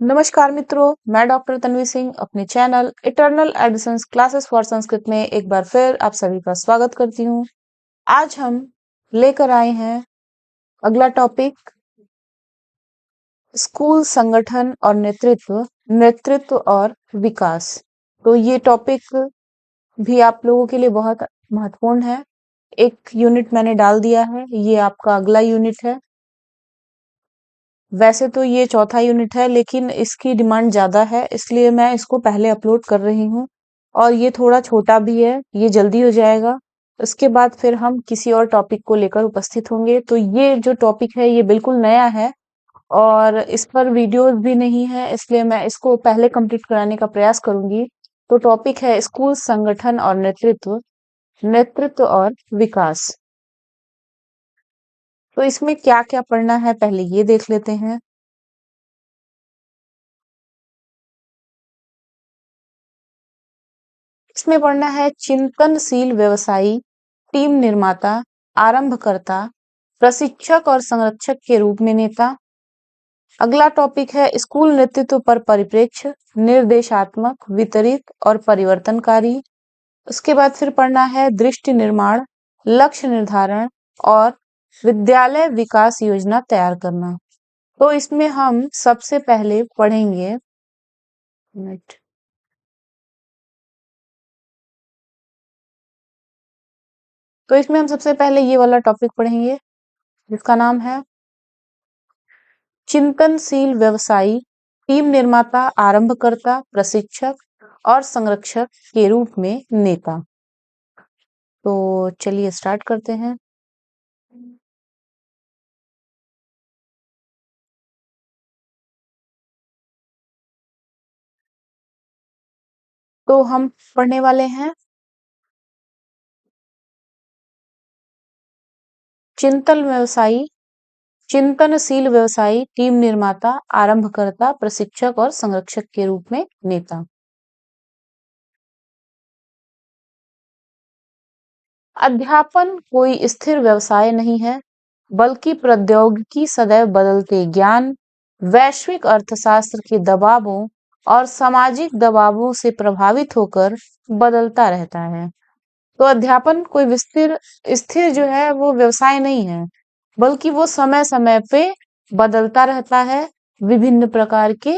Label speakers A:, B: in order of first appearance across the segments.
A: नमस्कार मित्रों, मैं डॉक्टर तन्वी सिंह अपने channel eternal editions classes for Sanskrit में एक बार फिर आप सभी का स्वागत करती हूँ। आज हम लेकर आए हैं अगला टॉपिक, स्कूल संगठन और नेतृत्व और विकास। तो ये टॉपिक भी आप लोगों के लिए बहुत महत्वपूर्ण है। एक यूनिट मैंने डाल दिया है, ये आपका अगला यूनिट है। वैसे तो ये चौथा यूनिट है, लेकिन इसकी डिमांड ज्यादा है, इसलिए मैं इसको पहले अपलोड कर रही हूँ। और ये थोड़ा छोटा भी है, ये जल्दी हो जाएगा। उसके बाद फिर हम किसी और टॉपिक को लेकर उपस्थित होंगे। तो ये जो टॉपिक है ये बिल्कुल नया है और इस पर वीडियोस भी नहीं है, इसलिए मैं इसको पहले कंप्लीट कराने का प्रयास करूंगी। तो टॉपिक है स्कूल संगठन और नेतृत्व और विकास। तो इसमें क्या क्या पढ़ना है पहले ये देख लेते हैं। इसमें पढ़ना है चिंतनशील व्यवसायी, टीम निर्माता, आरंभकर्ता, प्रशिक्षक और संरक्षक के रूप में नेता। अगला टॉपिक है स्कूल नेतृत्व पर परिप्रेक्ष्य, निर्देशात्मक, वितरित और परिवर्तनकारी। उसके बाद फिर पढ़ना है दृष्टि निर्माण, लक्ष्य निर्धारण और विद्यालय विकास योजना तैयार करना। तो इसमें हम सबसे पहले पढ़ेंगे तो इसमें हम सबसे पहले ये वाला टॉपिक पढ़ेंगे जिसका नाम है चिंतनशील व्यवसायी, टीम निर्माता, आरंभकर्ता, प्रशिक्षक और संरक्षक के रूप में नेता। तो चलिए स्टार्ट करते हैं। तो हम पढ़ने वाले हैं चिंतनशील व्यवसायी, टीम निर्माता, आरंभकर्ता, प्रशिक्षक और संरक्षक के रूप में नेता। अध्यापन कोई स्थिर व्यवसाय नहीं है, बल्कि प्रौद्योगिकी सदैव बदलते ज्ञान, वैश्विक अर्थशास्त्र के दबावों और सामाजिक दबावों से प्रभावित होकर बदलता रहता है। तो अध्यापन कोई स्थिर जो है वो व्यवसाय नहीं है, बल्कि वो समय समय पे बदलता रहता है विभिन्न प्रकार के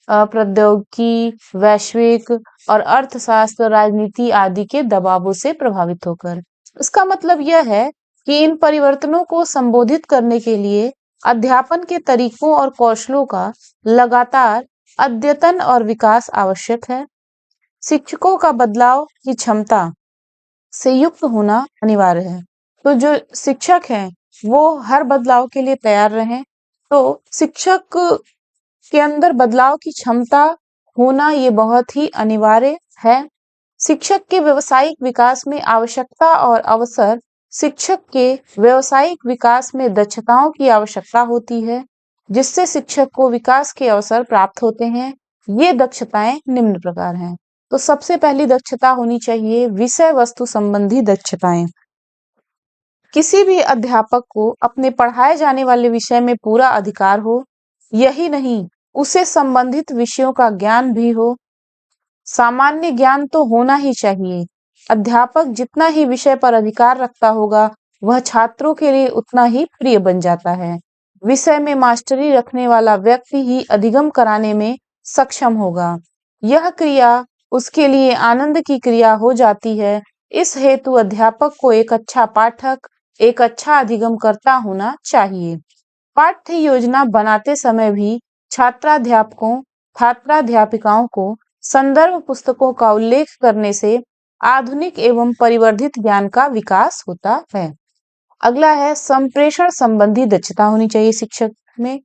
A: प्रौद्योगिकी, वैश्विक और अर्थशास्त्र, राजनीति आदि के दबावों से प्रभावित होकर। इसका मतलब यह है कि इन परिवर्तनों को संबोधित करने के लिए अध्यापन के तरीकों और कौशलों का लगातार अद्यतन और विकास आवश्यक है। शिक्षकों का बदलाव की क्षमता से युक्त होना अनिवार्य है। तो जो शिक्षक हैं वो हर बदलाव के लिए तैयार रहें। तो शिक्षक के अंदर बदलाव की क्षमता होना ये बहुत ही अनिवार्य है। शिक्षक के व्यावसायिक विकास में आवश्यकता और अवसर। शिक्षक के व्यावसायिक विकास में दक्षताओं की आवश्यकता होती है, जिससे शिक्षक को विकास के अवसर प्राप्त होते हैं। ये दक्षताएं निम्न प्रकार हैं। तो सबसे पहली दक्षता होनी चाहिए विषय वस्तु संबंधी दक्षताएं। किसी भी अध्यापक को अपने पढ़ाए जाने वाले विषय में पूरा अधिकार हो, यही नहीं उसे संबंधित विषयों का ज्ञान भी हो। सामान्य ज्ञान तो होना ही चाहिए। अध्यापक जितना ही विषय पर अधिकार रखता होगा, वह छात्रों के लिए उतना ही प्रिय बन जाता है। विषय में मास्टरी रखने वाला व्यक्ति ही अधिगम कराने में सक्षम होगा। यह क्रिया उसके लिए आनंद की क्रिया हो जाती है। इस हेतु अध्यापक को एक अच्छा पाठक, एक अच्छा अधिगमकर्ता होना चाहिए। पाठ्य योजना बनाते समय भी छात्राध्यापिकाओं को संदर्भ पुस्तकों का उल्लेख करने से आधुनिक एवं परिवर्धित ज्ञान का विकास होता है। अगला है संप्रेषण संबंधी दक्षता होनी चाहिए शिक्षक में।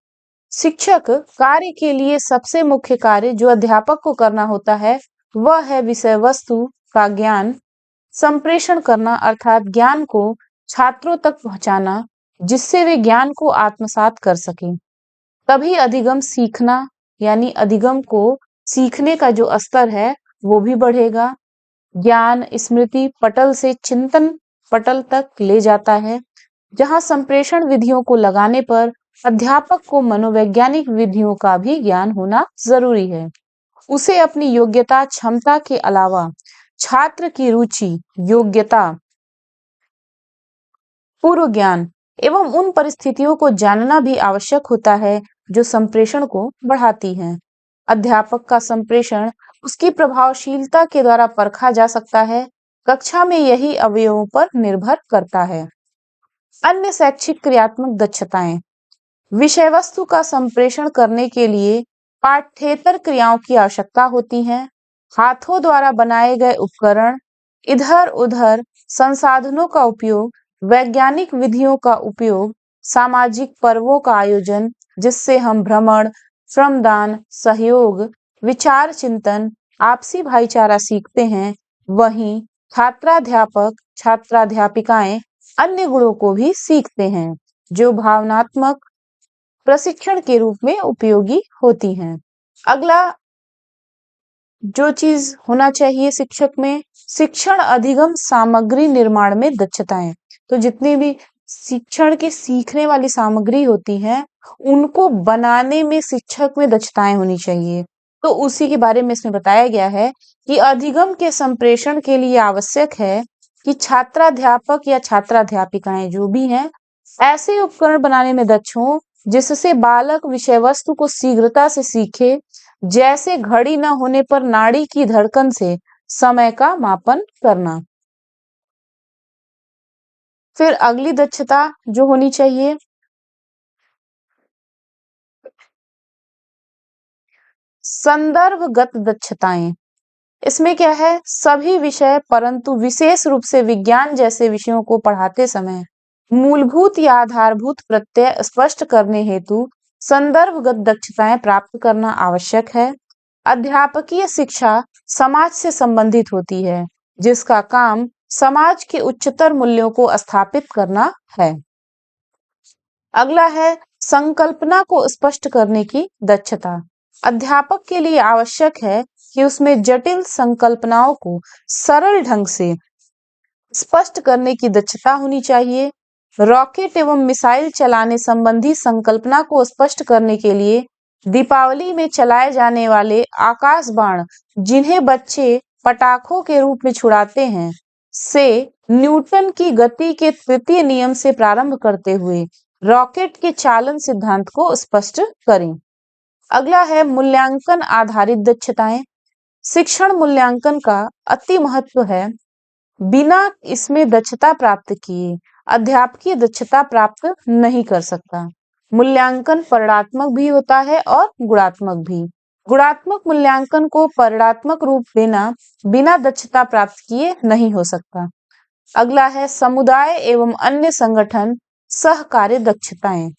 A: शिक्षक कार्य के लिए सबसे मुख्य कार्य जो अध्यापक को करना होता है वह है विषय वस्तु का ज्ञान संप्रेषण करना, अर्थात ज्ञान को छात्रों तक पहुंचाना, जिससे वे ज्ञान को आत्मसात कर सकें। तभी अधिगम सीखना यानी अधिगम को सीखने का जो स्तर है वो भी बढ़ेगा। ज्ञान स्मृति पटल से चिंतन पटल तक ले जाता है, जहां संप्रेषण विधियों को लगाने पर अध्यापक को मनोवैज्ञानिक विधियों का भी ज्ञान होना जरूरी है। उसे अपनी योग्यता क्षमता के अलावा छात्र की रुचि, योग्यता, पूर्व ज्ञान एवं उन परिस्थितियों को जानना भी आवश्यक होता है जो संप्रेषण को बढ़ाती हैं। अध्यापक का संप्रेषण उसकी प्रभावशीलता के द्वारा परखा जा सकता है। कक्षा में यही अवयवों पर निर्भर करता है। अन्य शैक्षिक क्रियात्मक दक्षताएं। विषय वस्तु का संप्रेषण करने के लिए पाठ्येतर क्रियाओं की आवश्यकता होती है। हाथों द्वारा बनाए गए उपकरण, इधर उधर संसाधनों का उपयोग, वैज्ञानिक विधियों का उपयोग, सामाजिक पर्वों का आयोजन जिससे हम भ्रमण, श्रमदान, सहयोग, विचार चिंतन, आपसी भाईचारा सीखते हैं, वहीं छात्राध्यापक छात्राध्यापिकाएं अन्य गुणों को भी सीखते हैं जो भावनात्मक प्रशिक्षण के रूप में उपयोगी होती हैं। अगला जो चीज होना चाहिए शिक्षक में, शिक्षण अधिगम सामग्री निर्माण में दक्षताएं। तो जितनी भी शिक्षण की सीखने वाली सामग्री होती है उनको बनाने में शिक्षक में दक्षताएं होनी चाहिए। तो उसी के बारे में इसमें बताया गया है कि अधिगम के संप्रेषण के लिए आवश्यक है कि छात्राध्यापक या छात्राध्यापिकाएं जो भी हैं ऐसे उपकरण बनाने में दक्ष हों जिससे बालक विषय वस्तु को शीघ्रता से सीखे, जैसे घड़ी न होने पर नाड़ी की धड़कन से समय का मापन करना। फिर अगली दक्षता जो होनी चाहिए, संदर्भगत दक्षताएं। इसमें क्या है, सभी विषय परंतु विशेष रूप से विज्ञान जैसे विषयों को पढ़ाते समय मूलभूत या आधारभूत प्रत्यय स्पष्ट करने हेतु संदर्भगत दक्षताएं प्राप्त करना आवश्यक है। अध्यापकीय शिक्षा समाज से संबंधित होती है जिसका काम समाज के उच्चतर मूल्यों को स्थापित करना है। अगला है संकल्पना को स्पष्ट करने की दक्षता। अध्यापक के लिए आवश्यक है कि उसमें जटिल संकल्पनाओं को सरल ढंग से स्पष्ट करने की दक्षता होनी चाहिए। रॉकेट एवं मिसाइल चलाने संबंधी संकल्पना को स्पष्ट करने के लिए दीपावली में चलाए जाने वाले आकाश बाण, जिन्हें बच्चे पटाखों के रूप में छुड़ाते हैं, से न्यूटन की गति के तृतीय नियम से प्रारंभ करते हुए रॉकेट के चालन सिद्धांत को स्पष्ट करें। अगला है मूल्यांकन आधारित दक्षताएं। शिक्षण मूल्यांकन का अति महत्व है। बिना इसमें दक्षता प्राप्त किए अध्यापकीय दक्षता प्राप्त नहीं कर सकता। मूल्यांकन परिणात्मक भी होता है और गुणात्मक भी। गुणात्मक मूल्यांकन को परिणात्मक रूप देना बिना दक्षता प्राप्त किए नहीं हो सकता। अगला है समुदाय एवं अन्य संगठन सहकार्य दक्षताएं।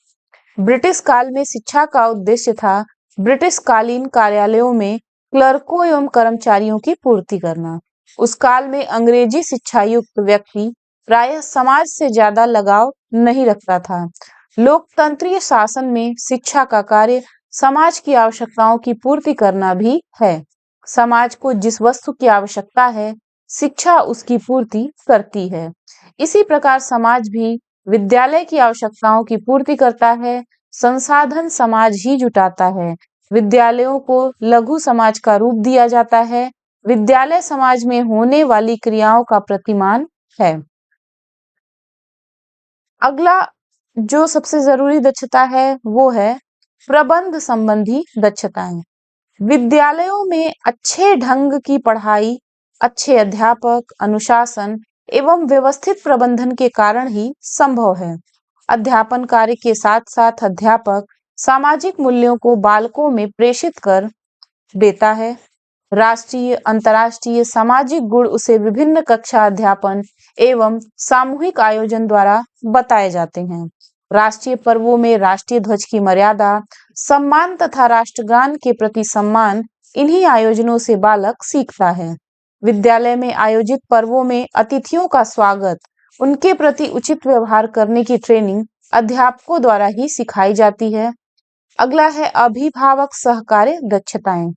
A: ब्रिटिश काल में शिक्षा का उद्देश्य था ब्रिटिश कालीन कार्यालयों में क्लर्कों एवं कर्मचारियों की पूर्ति करना। उस काल में अंग्रेजी शिक्षा युक्त व्यक्ति प्रायः समाज से ज्यादा लगाव नहीं रखता था। लोकतंत्रीय शासन में शिक्षा का कार्य समाज की आवश्यकताओं की पूर्ति करना भी है। समाज को जिस वस्तु की आवश्यकता है शिक्षा उसकी पूर्ति करती है। इसी प्रकार समाज भी विद्यालय की आवश्यकताओं की पूर्ति करता है। संसाधन समाज ही जुटाता है। विद्यालयों को लघु समाज का रूप दिया जाता है। विद्यालय समाज में होने वाली क्रियाओं का प्रतिमान है। अगला जो सबसे जरूरी दक्षता है वो है प्रबंध संबंधी दक्षताएं। विद्यालयों में अच्छे ढंग की पढ़ाई, अच्छे अध्यापक, अनुशासन एवं व्यवस्थित प्रबंधन के कारण ही संभव है। अध्यापन कार्य के साथ साथ अध्यापक सामाजिक मूल्यों को बालकों में प्रेषित कर देता है। राष्ट्रीय, अंतर्राष्ट्रीय सामाजिक गुण उसे विभिन्न कक्षा अध्यापन एवं सामूहिक आयोजन द्वारा बताए जाते हैं। राष्ट्रीय पर्वों में राष्ट्रीय ध्वज की मर्यादा, सम्मान तथा राष्ट्रगान के प्रति सम्मान, इन्हीं आयोजनों से बालक सीखता है। विद्यालय में आयोजित पर्वों में अतिथियों का स्वागत, उनके प्रति उचित व्यवहार करने की ट्रेनिंग अध्यापकों द्वारा ही सिखाई जाती है। अगला है अभिभावक सहकार्य दक्षताएं।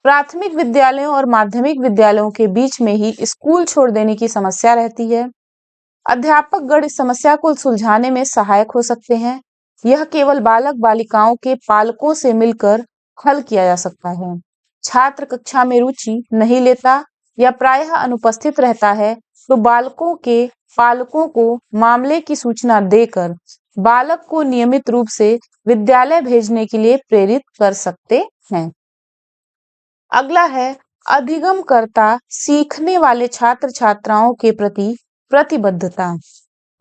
A: प्राथमिक विद्यालयों और माध्यमिक विद्यालयों के बीच में ही स्कूल छोड़ देने की समस्या रहती है। अध्यापक गण इस समस्या को सुलझाने में सहायक हो सकते हैं। यह केवल बालक बालिकाओं के पालकों से मिलकर हल किया जा सकता है। छात्र कक्षा में रुचि नहीं लेता या प्रायः अनुपस्थित रहता है तो बालकों के पालकों को मामले की सूचना देकर बालक को नियमित रूप से विद्यालय भेजने के लिए प्रेरित कर सकते हैं। अगला है अधिगमकर्ता सीखने वाले छात्र छात्राओं के प्रति प्रतिबद्धता।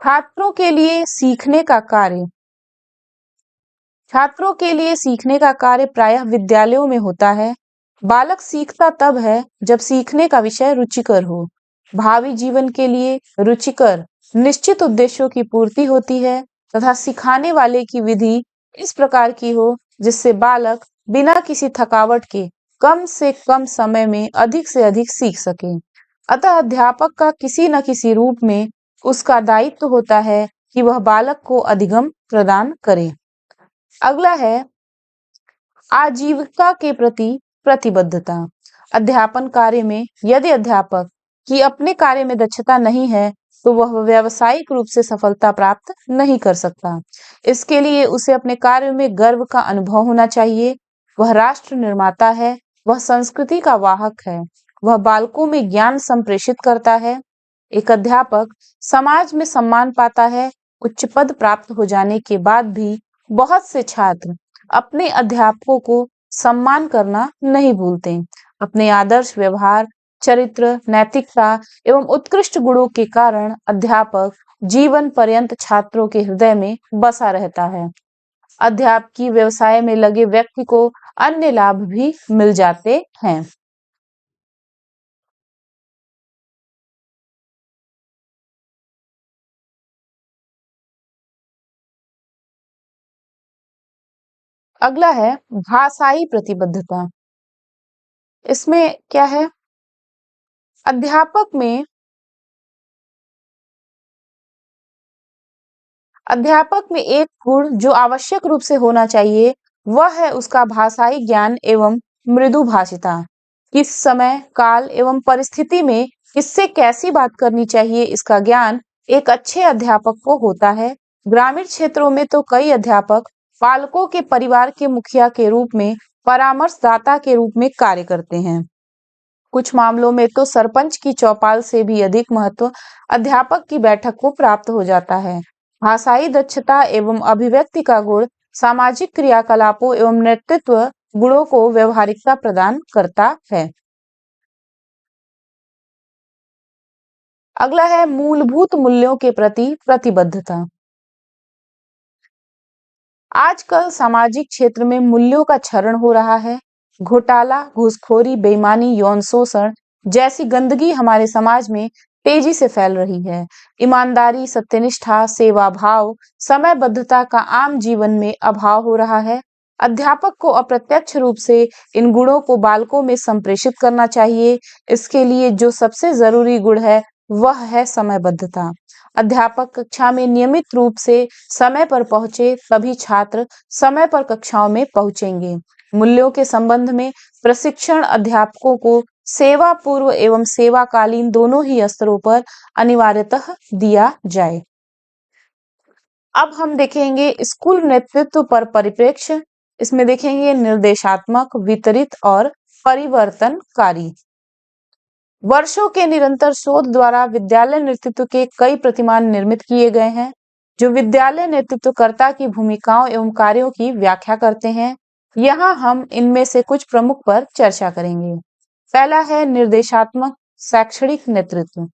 A: छात्रों के लिए सीखने का कार्य छात्रों के लिए सीखने का कार्य प्रायः विद्यालयों में होता है। बालक सीखता तब है जब सीखने का विषय रुचिकर हो। भावी जीवन के लिए रुचिकर निश्चित उद्देश्यों की पूर्ति होती है तथा सिखाने वाले की विधि इस प्रकार की हो जिससे बालक बिना किसी थकावट के कम से कम समय में अधिक से अधिक सीख सके। अतः अध्यापक का किसी न किसी रूप में उसका दायित्व होता है कि वह बालक को अधिगम प्रदान करे। अगला है आजीविका के प्रति प्रतिबद्धता। अध्यापन कार्य में यदि अध्यापक की अपने कार्य में दक्षता नहीं है तो वह व्यावसायिक रूप से सफलता प्राप्त नहीं कर सकता। इसके लिए उसे अपने कार्य में गर्व का अनुभव होना चाहिए। वह राष्ट्र निर्माता है, वह संस्कृति का वाहक है, वह बालकों में ज्ञान संप्रेषित करता है। एक अध्यापक समाज में सम्मान पाता है। उच्च पद प्राप्त हो जाने के बाद भी बहुत से छात्र अपने अध्यापकों को सम्मान करना नहीं भूलते। अपने आदर्श व्यवहार, चरित्र, नैतिकता एवं उत्कृष्ट गुणों के कारण अध्यापक जीवन पर्यंत छात्रों के हृदय में बसा रहता है। अध्यापकी व्यवसाय में लगे व्यक्ति को अन्य लाभ भी मिल जाते हैं। अगला है भाषाई प्रतिबद्धता। इसमें क्या है? अध्यापक में एक गुण जो आवश्यक रूप से होना चाहिए वह है उसका भाषाई ज्ञान एवं मृदु भाषिता। किस समय, काल एवं परिस्थिति में किससे कैसी बात करनी चाहिए इसका ज्ञान एक अच्छे अध्यापक को होता है। ग्रामीण क्षेत्रों में तो कई अध्यापक पालकों के परिवार के मुखिया के रूप में परामर्शदाता के रूप में कार्य करते हैं। कुछ मामलों में तो सरपंच की चौपाल से भी अधिक महत्व अध्यापक की बैठक को प्राप्त हो जाता है। भाषाई दक्षता एवं अभिव्यक्ति का गुण सामाजिक क्रियाकलापों एवं नेतृत्व गुणों को व्यवहारिकता प्रदान करता है। अगला है मूलभूत मूल्यों के प्रति प्रतिबद्धता। आजकल सामाजिक क्षेत्र में मूल्यों का क्षरण हो रहा है। घोटाला, घूसखोरी, बेईमानी, यौन शोषण जैसी गंदगी हमारे समाज में तेजी से फैल रही है। ईमानदारी, सत्यनिष्ठा, सेवा भाव, समयबद्धता का आम जीवन में अभाव हो रहा है। अध्यापक को अप्रत्यक्ष रूप से इन गुणों को बालकों में संप्रेषित करना चाहिए। इसके लिए जो सबसे जरूरी गुण है वह है समयबद्धता। अध्यापक कक्षा में नियमित रूप से समय पर पहुंचे तभी छात्र समय पर कक्षाओं में पहुंचेंगे। मूल्यों के संबंध में प्रशिक्षण अध्यापकों को सेवा पूर्व एवं सेवाकालीन दोनों ही स्तरों पर अनिवार्यतः दिया जाए। अब हम देखेंगे स्कूल नेतृत्व पर परिप्रेक्ष्य। इसमें देखेंगे निर्देशात्मक, वितरित और परिवर्तनकारी। वर्षों के निरंतर शोध द्वारा विद्यालय नेतृत्व के कई प्रतिमान निर्मित किए गए हैं जो विद्यालय नेतृत्वकर्ता की भूमिकाओं एवं कार्यों की व्याख्या करते हैं। यहाँ हम इनमें से कुछ प्रमुख पर चर्चा करेंगे। पहला है निर्देशात्मक शैक्षणिक नेतृत्व।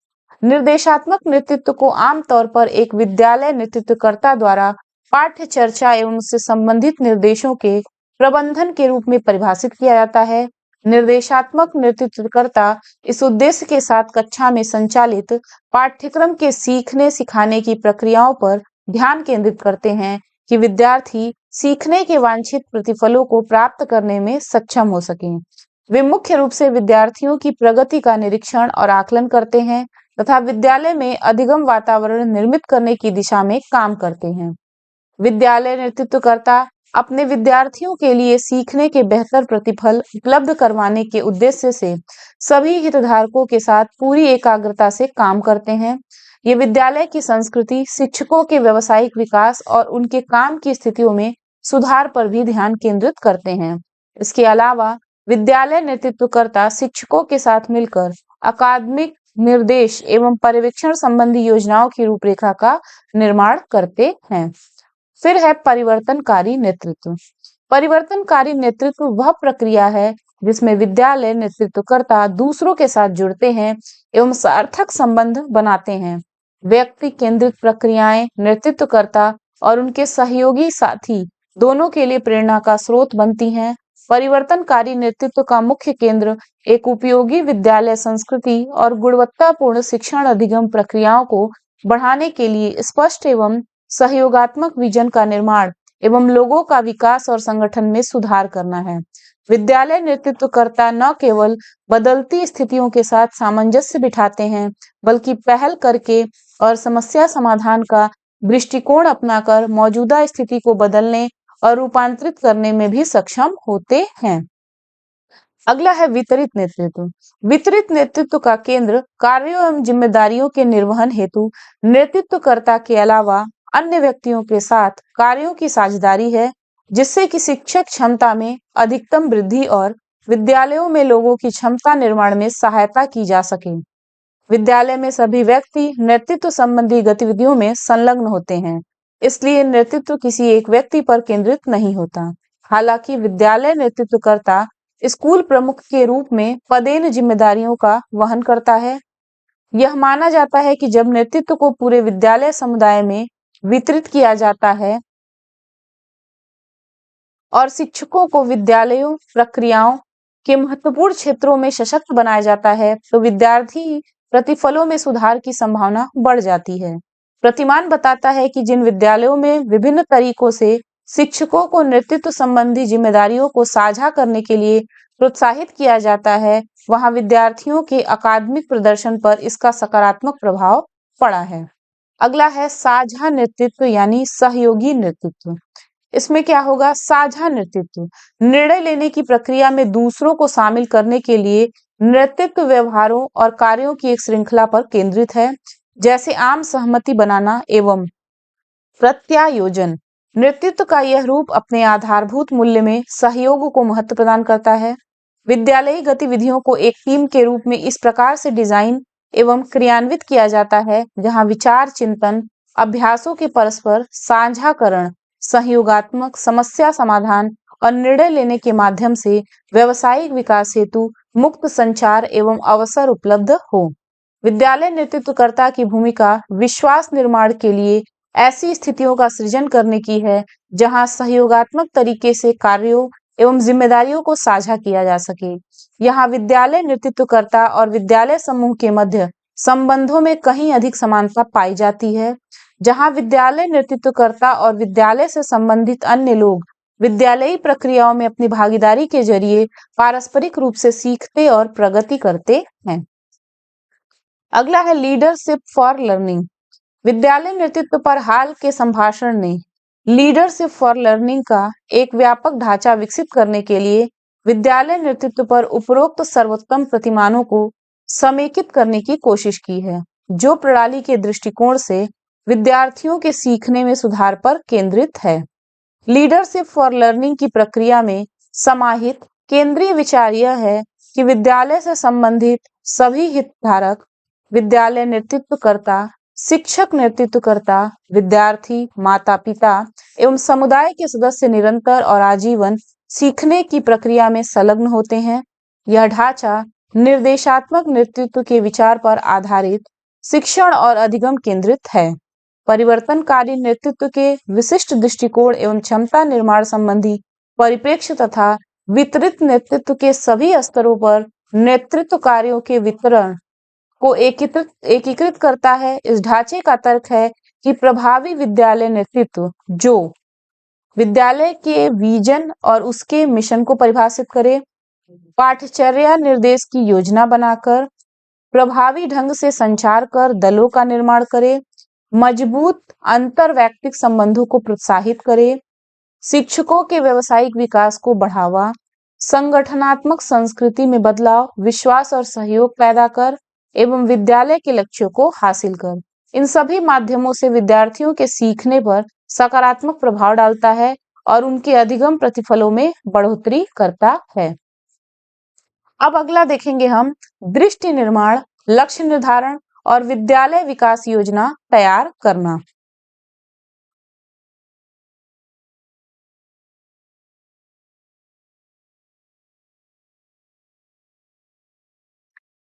A: निर्देशात्मक नेतृत्व को आमतौर पर एक विद्यालय नेतृत्वकर्ता द्वारा पाठ्य चर्चा एवं उससे संबंधित निर्देशों के प्रबंधन के रूप में परिभाषित किया जाता है। निर्देशात्मक नेतृत्वकर्ता इस उद्देश्य के साथ कक्षा में संचालित पाठ्यक्रम के सीखने सिखाने की प्रक्रियाओं पर ध्यान केंद्रित करते हैं कि विद्यार्थी सीखने के वांछित प्रतिफलों को प्राप्त करने में सक्षम हो सकें। वे मुख्य रूप से विद्यार्थियों की प्रगति का निरीक्षण और आकलन करते हैं तथा विद्यालय में अधिगम वातावरण निर्मित करने की दिशा में काम करते हैं। विद्यालय नेतृत्वकर्ता अपने विद्यार्थियों के लिए सीखने के बेहतर प्रतिफल उपलब्ध करवाने के उद्देश्य से सभी हितधारकों के साथ पूरी एकाग्रता से काम करते हैं। ये विद्यालय की संस्कृति, शिक्षकों के व्यावसायिक विकास और उनके काम की स्थितियों में सुधार पर भी ध्यान केंद्रित करते हैं। इसके अलावा विद्यालय नेतृत्वकर्ता शिक्षकों के साथ मिलकर अकादमिक निर्देश एवं पर्यवेक्षण संबंधी योजनाओं की रूपरेखा का निर्माण करते हैं। फिर है परिवर्तनकारी नेतृत्व। परिवर्तनकारी नेतृत्व वह प्रक्रिया है जिसमें विद्यालय नेतृत्वकर्ता दूसरों के साथ जुड़ते हैं एवं सार्थक संबंध बनाते हैं। व्यक्ति केंद्रित प्रक्रियाएं नेतृत्वकर्ता और उनके सहयोगी साथी दोनों के लिए प्रेरणा का स्रोत बनती हैं। परिवर्तनकारी नेतृत्व का मुख्य केंद्र एक उपयोगी विद्यालय संस्कृति और गुणवत्तापूर्ण शिक्षण अधिगम प्रक्रियाओं को बढ़ाने के लिए स्पष्ट एवं सहयोगात्मक विजन का निर्माण एवं लोगों का विकास और संगठन में सुधार करना है। विद्यालय नेतृत्वकर्ता न केवल बदलती स्थितियों के साथ सामंजस्य बिठाते हैं, बल्कि पहल करके और समस्या समाधान का दृष्टिकोण अपनाकर मौजूदा स्थिति को बदलने और रूपांतरित करने में भी सक्षम होते हैं। अगला है वितरित नेतृत्व। वितरित नेतृत्व का केंद्र कार्यों एवं जिम्मेदारियों के निर्वहन हेतु नेतृत्वकर्ता के अलावा अन्य व्यक्तियों के साथ कार्यों की साझेदारी है, जिससे कि शिक्षक क्षमता में अधिकतम वृद्धि और विद्यालयों में लोगों की क्षमता निर्माण में सहायता की जा सके। विद्यालय में सभी व्यक्ति नेतृत्व संबंधी गतिविधियों में संलग्न होते हैं, इसलिए नेतृत्व किसी एक व्यक्ति पर केंद्रित नहीं होता। हालांकि विद्यालय नेतृत्वकर्ता स्कूल प्रमुख के रूप में पदेन जिम्मेदारियों का वहन करता है। यह माना जाता है कि जब नेतृत्व को पूरे विद्यालय समुदाय में वितरित किया जाता है और शिक्षकों को विद्यालयों प्रक्रियाओं के महत्वपूर्ण क्षेत्रों में सशक्त बनाया जाता है, तो विद्यार्थी प्रतिफलों में सुधार की संभावना बढ़ जाती है। प्रतिमान बताता है कि जिन विद्यालयों में विभिन्न तरीकों से शिक्षकों को नेतृत्व संबंधी जिम्मेदारियों को साझा करने के लिए प्रोत्साहित किया जाता है, वहां विद्यार्थियों के अकादमिक प्रदर्शन पर इसका सकारात्मक प्रभाव पड़ा है। अगला है साझा नेतृत्व यानी सहयोगी नेतृत्व। इसमें क्या होगा? साझा नेतृत्व निर्णय लेने की प्रक्रिया में दूसरों को शामिल करने के लिए नेतृत्व व्यवहारों और कार्यों की एक श्रृंखला पर केंद्रित है, जैसे आम सहमति बनाना एवं प्रत्यायोजन। नेतृत्व का यह रूप अपने आधारभूत मूल्य में सहयोग को महत्व प्रदान करता है। विद्यालयी गतिविधियों को एक टीम के रूप में इस प्रकार से डिजाइन एवं क्रियान्वित किया जाता है, जहां विचार चिंतन, अभ्यासों के परस्पर साझाकरण, सहयोगात्मक समस्या समाधान और निर्णय लेने के माध्यम से व्यावसायिक विकास हेतु मुक्त संचार एवं अवसर उपलब्ध हो। विद्यालय नेतृत्वकर्ता की भूमिका विश्वास निर्माण के लिए ऐसी स्थितियों का सृजन करने की है, जहां सहयोगात्मक तरीके से कार्यों एवं जिम्मेदारियों को साझा किया जा सके। यहाँ विद्यालय नेतृत्वकर्ता और विद्यालय समूह के मध्य संबंधों में कहीं अधिक समानता पाई जाती है, जहां विद्यालय नेतृत्वकर्ता और विद्यालय से संबंधित अन्य लोग विद्यालयी प्रक्रियाओं में अपनी भागीदारी के जरिए पारस्परिक रूप से सीखते और प्रगति करते हैं। अगला है लीडरशिप फॉर लर्निंग। विद्यालय नेतृत्व पर हाल के संभाषण ने लीडरशिप फॉर लर्निंग का एक व्यापक ढांचा विकसित करने के लिए विद्यालय नेतृत्व पर उपरोक्त सर्वोत्तम प्रतिमानों को समेकित करने की कोशिश की है, जो प्रणाली के दृष्टिकोण से विद्यार्थियों के सीखने में सुधार पर केंद्रित है। लीडरशिप फॉर लर्निंग की प्रक्रिया में समाहित केंद्रीय विचार यह है कि विद्यालय से संबंधित सभी हितधारक, विद्यालय नेतृत्वकर्ता, शिक्षक नेतृत्वकर्ता, विद्यार्थी, माता-पिता एवं समुदाय के सदस्य निरंतर और आजीवन सीखने की प्रक्रिया में संलग्न होते हैं। यह ढांचा निर्देशात्मक नेतृत्व के विचार पर आधारित शिक्षण और अधिगम केंद्रित है। परिवर्तनकारी नेतृत्व के विशिष्ट दृष्टिकोण एवं क्षमता निर्माण संबंधी परिप्रेक्ष्य तथा वितरित नेतृत्व के सभी स्तरों पर नेतृत्व कार्यों के वितरण को एकीकृत करता है। इस ढांचे का तर्क है कि प्रभावी विद्यालय नेतृत्व जो विद्यालय के विजन और उसके मिशन को परिभाषित करे, पाठचर्या निर्देश की योजना बनाकर प्रभावी ढंग से संचार कर दलों का निर्माण करे, मजबूत अंतरवैयक्तिक संबंधों को प्रोत्साहित करे, शिक्षकों के व्यावसायिक विकास को बढ़ावा, संगठनात्मक संस्कृति में बदलाव, विश्वास और सहयोग पैदा कर एवं विद्यालय के लक्ष्यों को हासिल कर। इन सभी माध्यमों से विद्यार्थियों के सीखने पर सकारात्मक प्रभाव डालता है और उनके अधिगम प्रतिफलों में बढ़ोतरी करता है। अब अगला देखेंगे हम दृष्टि निर्माण, लक्ष्य निर्धारण और विद्यालय विकास योजना तैयार करना।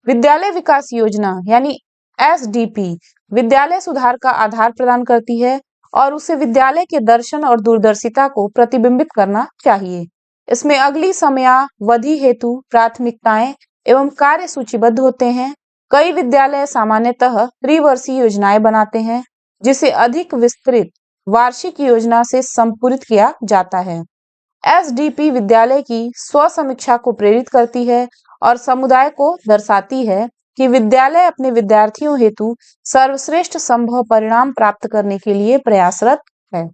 A: विद्यालय विकास योजना यानी एसडीपी विद्यालय सुधार का आधार प्रदान करती है और उसे विद्यालय के दर्शन और दूरदर्शिता को प्रतिबिंबित करना चाहिए। इसमें अगली समयावधि हेतु प्राथमिकताएं एवं कार्य सूचीबद्ध होते हैं। कई विद्यालय सामान्यतः त्रिवर्षीय योजनाएं बनाते हैं, जिसे अधिक विस्तृत वार्षिक योजना से संपूरित किया जाता है। एसडीपी विद्यालय की स्व समीक्षा को प्रेरित करती है और समुदाय को दर्शाती है कि विद्यालय अपने विद्यार्थियों हेतु सर्वश्रेष्ठ संभव परिणाम प्राप्त करने के लिए प्रयासरत है।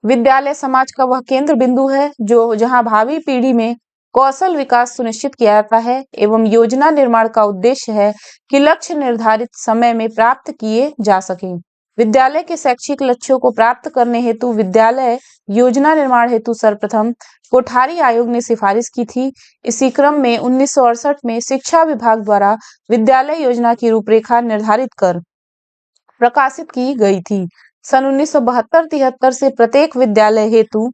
A: विद्यालय समाज का वह केंद्र बिंदु है जहां भावी पीढ़ी में कौशल विकास सुनिश्चित किया जाता है एवं योजना निर्माण का उद्देश्य है कि लक्ष्य निर्धारित समय में प्राप्त किए जा सकें। विद्यालय के शैक्षिक लक्ष्यों को प्राप्त करने हेतु विद्यालय योजना निर्माण हेतु सर्वप्रथम कोठारी आयोग ने सिफारिश की थी। इसी क्रम में 1968 में शिक्षा विभाग द्वारा विद्यालय योजना की रूपरेखा निर्धारित कर प्रकाशित की गई थी। सन 1972-73 से प्रत्येक विद्यालय हेतु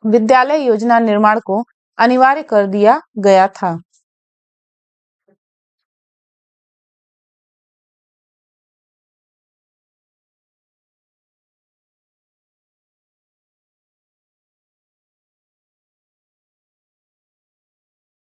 A: विद्यालय योजना निर्माण को अनिवार्य कर दिया गया था।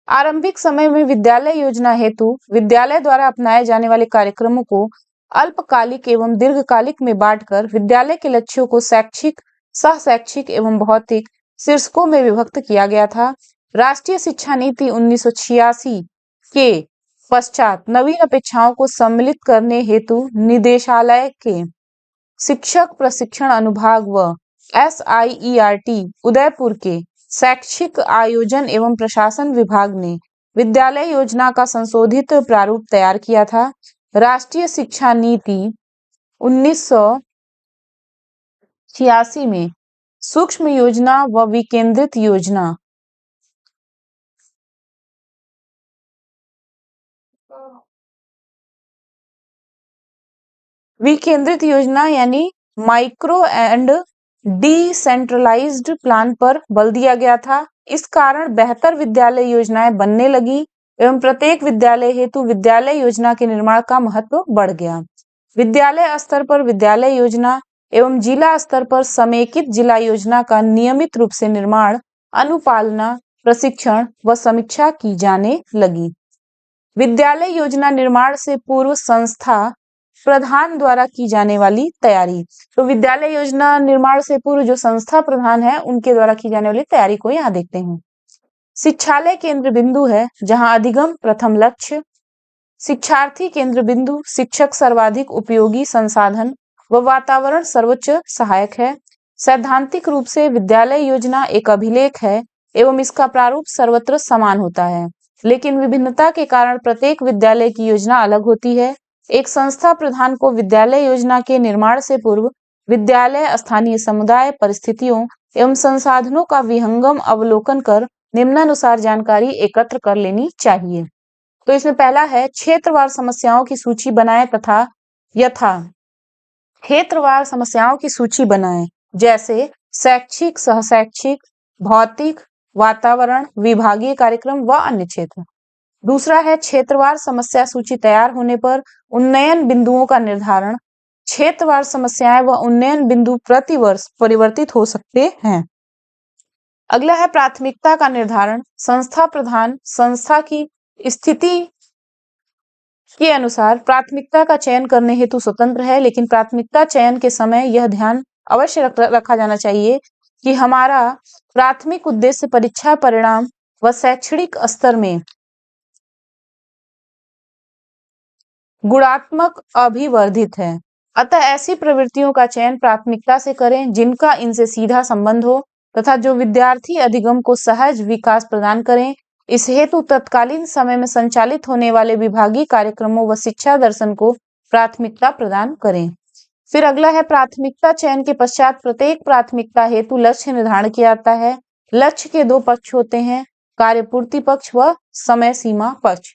A: आरंभिक समय में विद्यालय योजना हेतु विद्यालय द्वारा अपनाए जाने वाले कार्यक्रमों को अल्पकालिक एवं दीर्घकालिक में बांटकर विद्यालय के लक्ष्यों को शैक्षिक, सह-शैक्षिक एवं भौतिक शीर्षकों में विभक्त किया गया था। राष्ट्रीय शिक्षा नीति 1986 के पश्चात नवीन अपेक्षाओं को सम्मिलित करने हेतु निदेशालय के शिक्षक प्रशिक्षण अनुभाग व SIERT उदयपुर के शैक्षिक आयोजन एवं प्रशासन विभाग ने विद्यालय योजना का संशोधित प्रारूप तैयार किया था। राष्ट्रीय शिक्षा नीति 1986 में सूक्ष्म योजना व विकेंद्रित योजना यानी माइक्रो एंड डिसेंट्रलाइज्ड प्लान पर बल दिया गया था। इस कारण बेहतर विद्यालय योजनाएं बनने लगी एवं प्रत्येक विद्यालय हेतु विद्यालय योजना के निर्माण का महत्व बढ़ गया। विद्यालय स्तर पर विद्यालय योजना एवं जिला स्तर पर समेकित जिला योजना का नियमित रूप से निर्माण, अनुपालना, प्रशिक्षण व समीक्षा की जाने लगी। विद्यालय योजना निर्माण से पूर्व संस्था प्रधान द्वारा की जाने वाली तैयारी। तो विद्यालय योजना निर्माण से पूर्व जो संस्था प्रधान है उनके द्वारा की जाने वाली तैयारी को यहाँ देखते हैं। शिक्षालय केंद्र बिंदु है जहां अधिगम प्रथम लक्ष्य, शिक्षार्थी केंद्र बिंदु, शिक्षक सर्वाधिक उपयोगी संसाधन व वातावरण सर्वोच्च सहायक है। सैद्धांतिक रूप से विद्यालय योजना एक अभिलेख है एवं इसका प्रारूप सर्वत्र समान होता है, लेकिन विभिन्नता के कारण प्रत्येक विद्यालय की योजना अलग होती है। एक संस्था प्रधान को विद्यालय योजना के निर्माण से पूर्व विद्यालय स्थानीय समुदाय परिस्थितियों एवं संसाधनों का विहंगम अवलोकन कर निम्नानुसार जानकारी एकत्र कर लेनी चाहिए। तो इसमें पहला है क्षेत्रवार समस्याओं की सूची बनाएं तथा क्षेत्रवार समस्याओं की सूची बनाएं, जैसे शैक्षिक, सहशैक्षिक, भौतिक, वातावरण, विभागीय कार्यक्रम व अन्य क्षेत्र। दूसरा है क्षेत्रवार समस्या सूची तैयार होने पर उन्नयन बिंदुओं का निर्धारण। क्षेत्रवार समस्याएं व उन्नयन बिंदु प्रतिवर्ष परिवर्तित हो सकते हैं। अगला है प्राथमिकता का निर्धारण। संस्था प्रधान संस्था की स्थिति के अनुसार प्राथमिकता का चयन करने हेतु स्वतंत्र है, लेकिन प्राथमिकता चयन के समय यह ध्यान अवश्य रखा जाना चाहिए कि हमारा प्राथमिक उद्देश्य परीक्षा परिणाम व शैक्षणिक स्तर में गुणात्मक अभिवर्धित है। अतः ऐसी प्रवृत्तियों का चयन प्राथमिकता से करें जिनका इनसे सीधा संबंध हो तथा जो विद्यार्थी अधिगम को सहज विकास प्रदान करें इस हेतु तत्कालीन समय में संचालित होने वाले विभागीय कार्यक्रमों व शिक्षा दर्शन को प्राथमिकता प्रदान करें। फिर अगला है प्राथमिकता चयन के पश्चात प्रत्येक प्राथमिकता हेतु लक्ष्य निर्धारण किया जाता है। लक्ष्य के दो पक्ष होते हैं, कार्यपूर्ति पक्ष व समय सीमा पक्ष।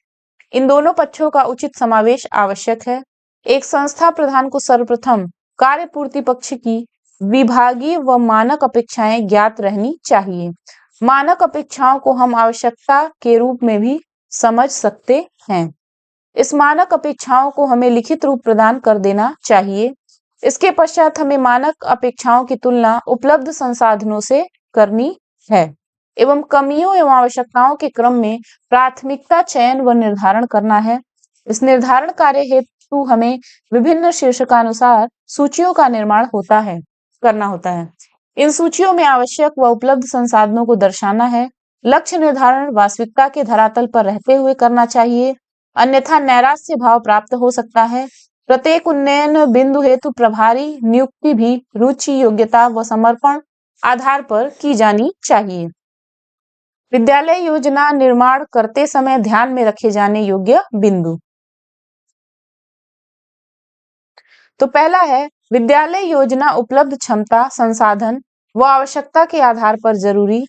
A: इन दोनों पक्षों का उचित समावेश आवश्यक है। एक संस्था प्रधान को सर्वप्रथम कार्यपूर्ति पक्ष की विभागीय व मानक अपेक्षाएं ज्ञात रहनी चाहिए। मानक अपेक्षाओं को हम आवश्यकता के रूप में भी समझ सकते हैं। इस मानक अपेक्षाओं को हमें लिखित रूप प्रदान कर देना चाहिए। इसके पश्चात हमें मानक अपेक्षाओं की तुलना उपलब्ध संसाधनों से करनी है एवं कमियों एवं आवश्यकताओं के क्रम में प्राथमिकता चयन व निर्धारण करना है। इस निर्धारण कार्य हेतु हमें विभिन्न शीर्षकानुसार सूचियों का निर्माण करना होता है। इन सूचियों में आवश्यक व उपलब्ध संसाधनों को दर्शाना है। लक्ष्य निर्धारण वास्तविकता के धरातल पर रहते हुए करना चाहिए, अन्यथा नैराश्य भाव प्राप्त हो सकता है। प्रत्येक उन्नयन बिंदु हेतु प्रभारी नियुक्ति भी रुचि, योग्यता व समर्पण आधार पर की जानी चाहिए। विद्यालय योजना निर्माण करते समय ध्यान में रखे जाने योग्य बिंदु। तो पहला है विद्यालय योजना उपलब्ध क्षमता, संसाधन व आवश्यकता के आधार पर जरूरी।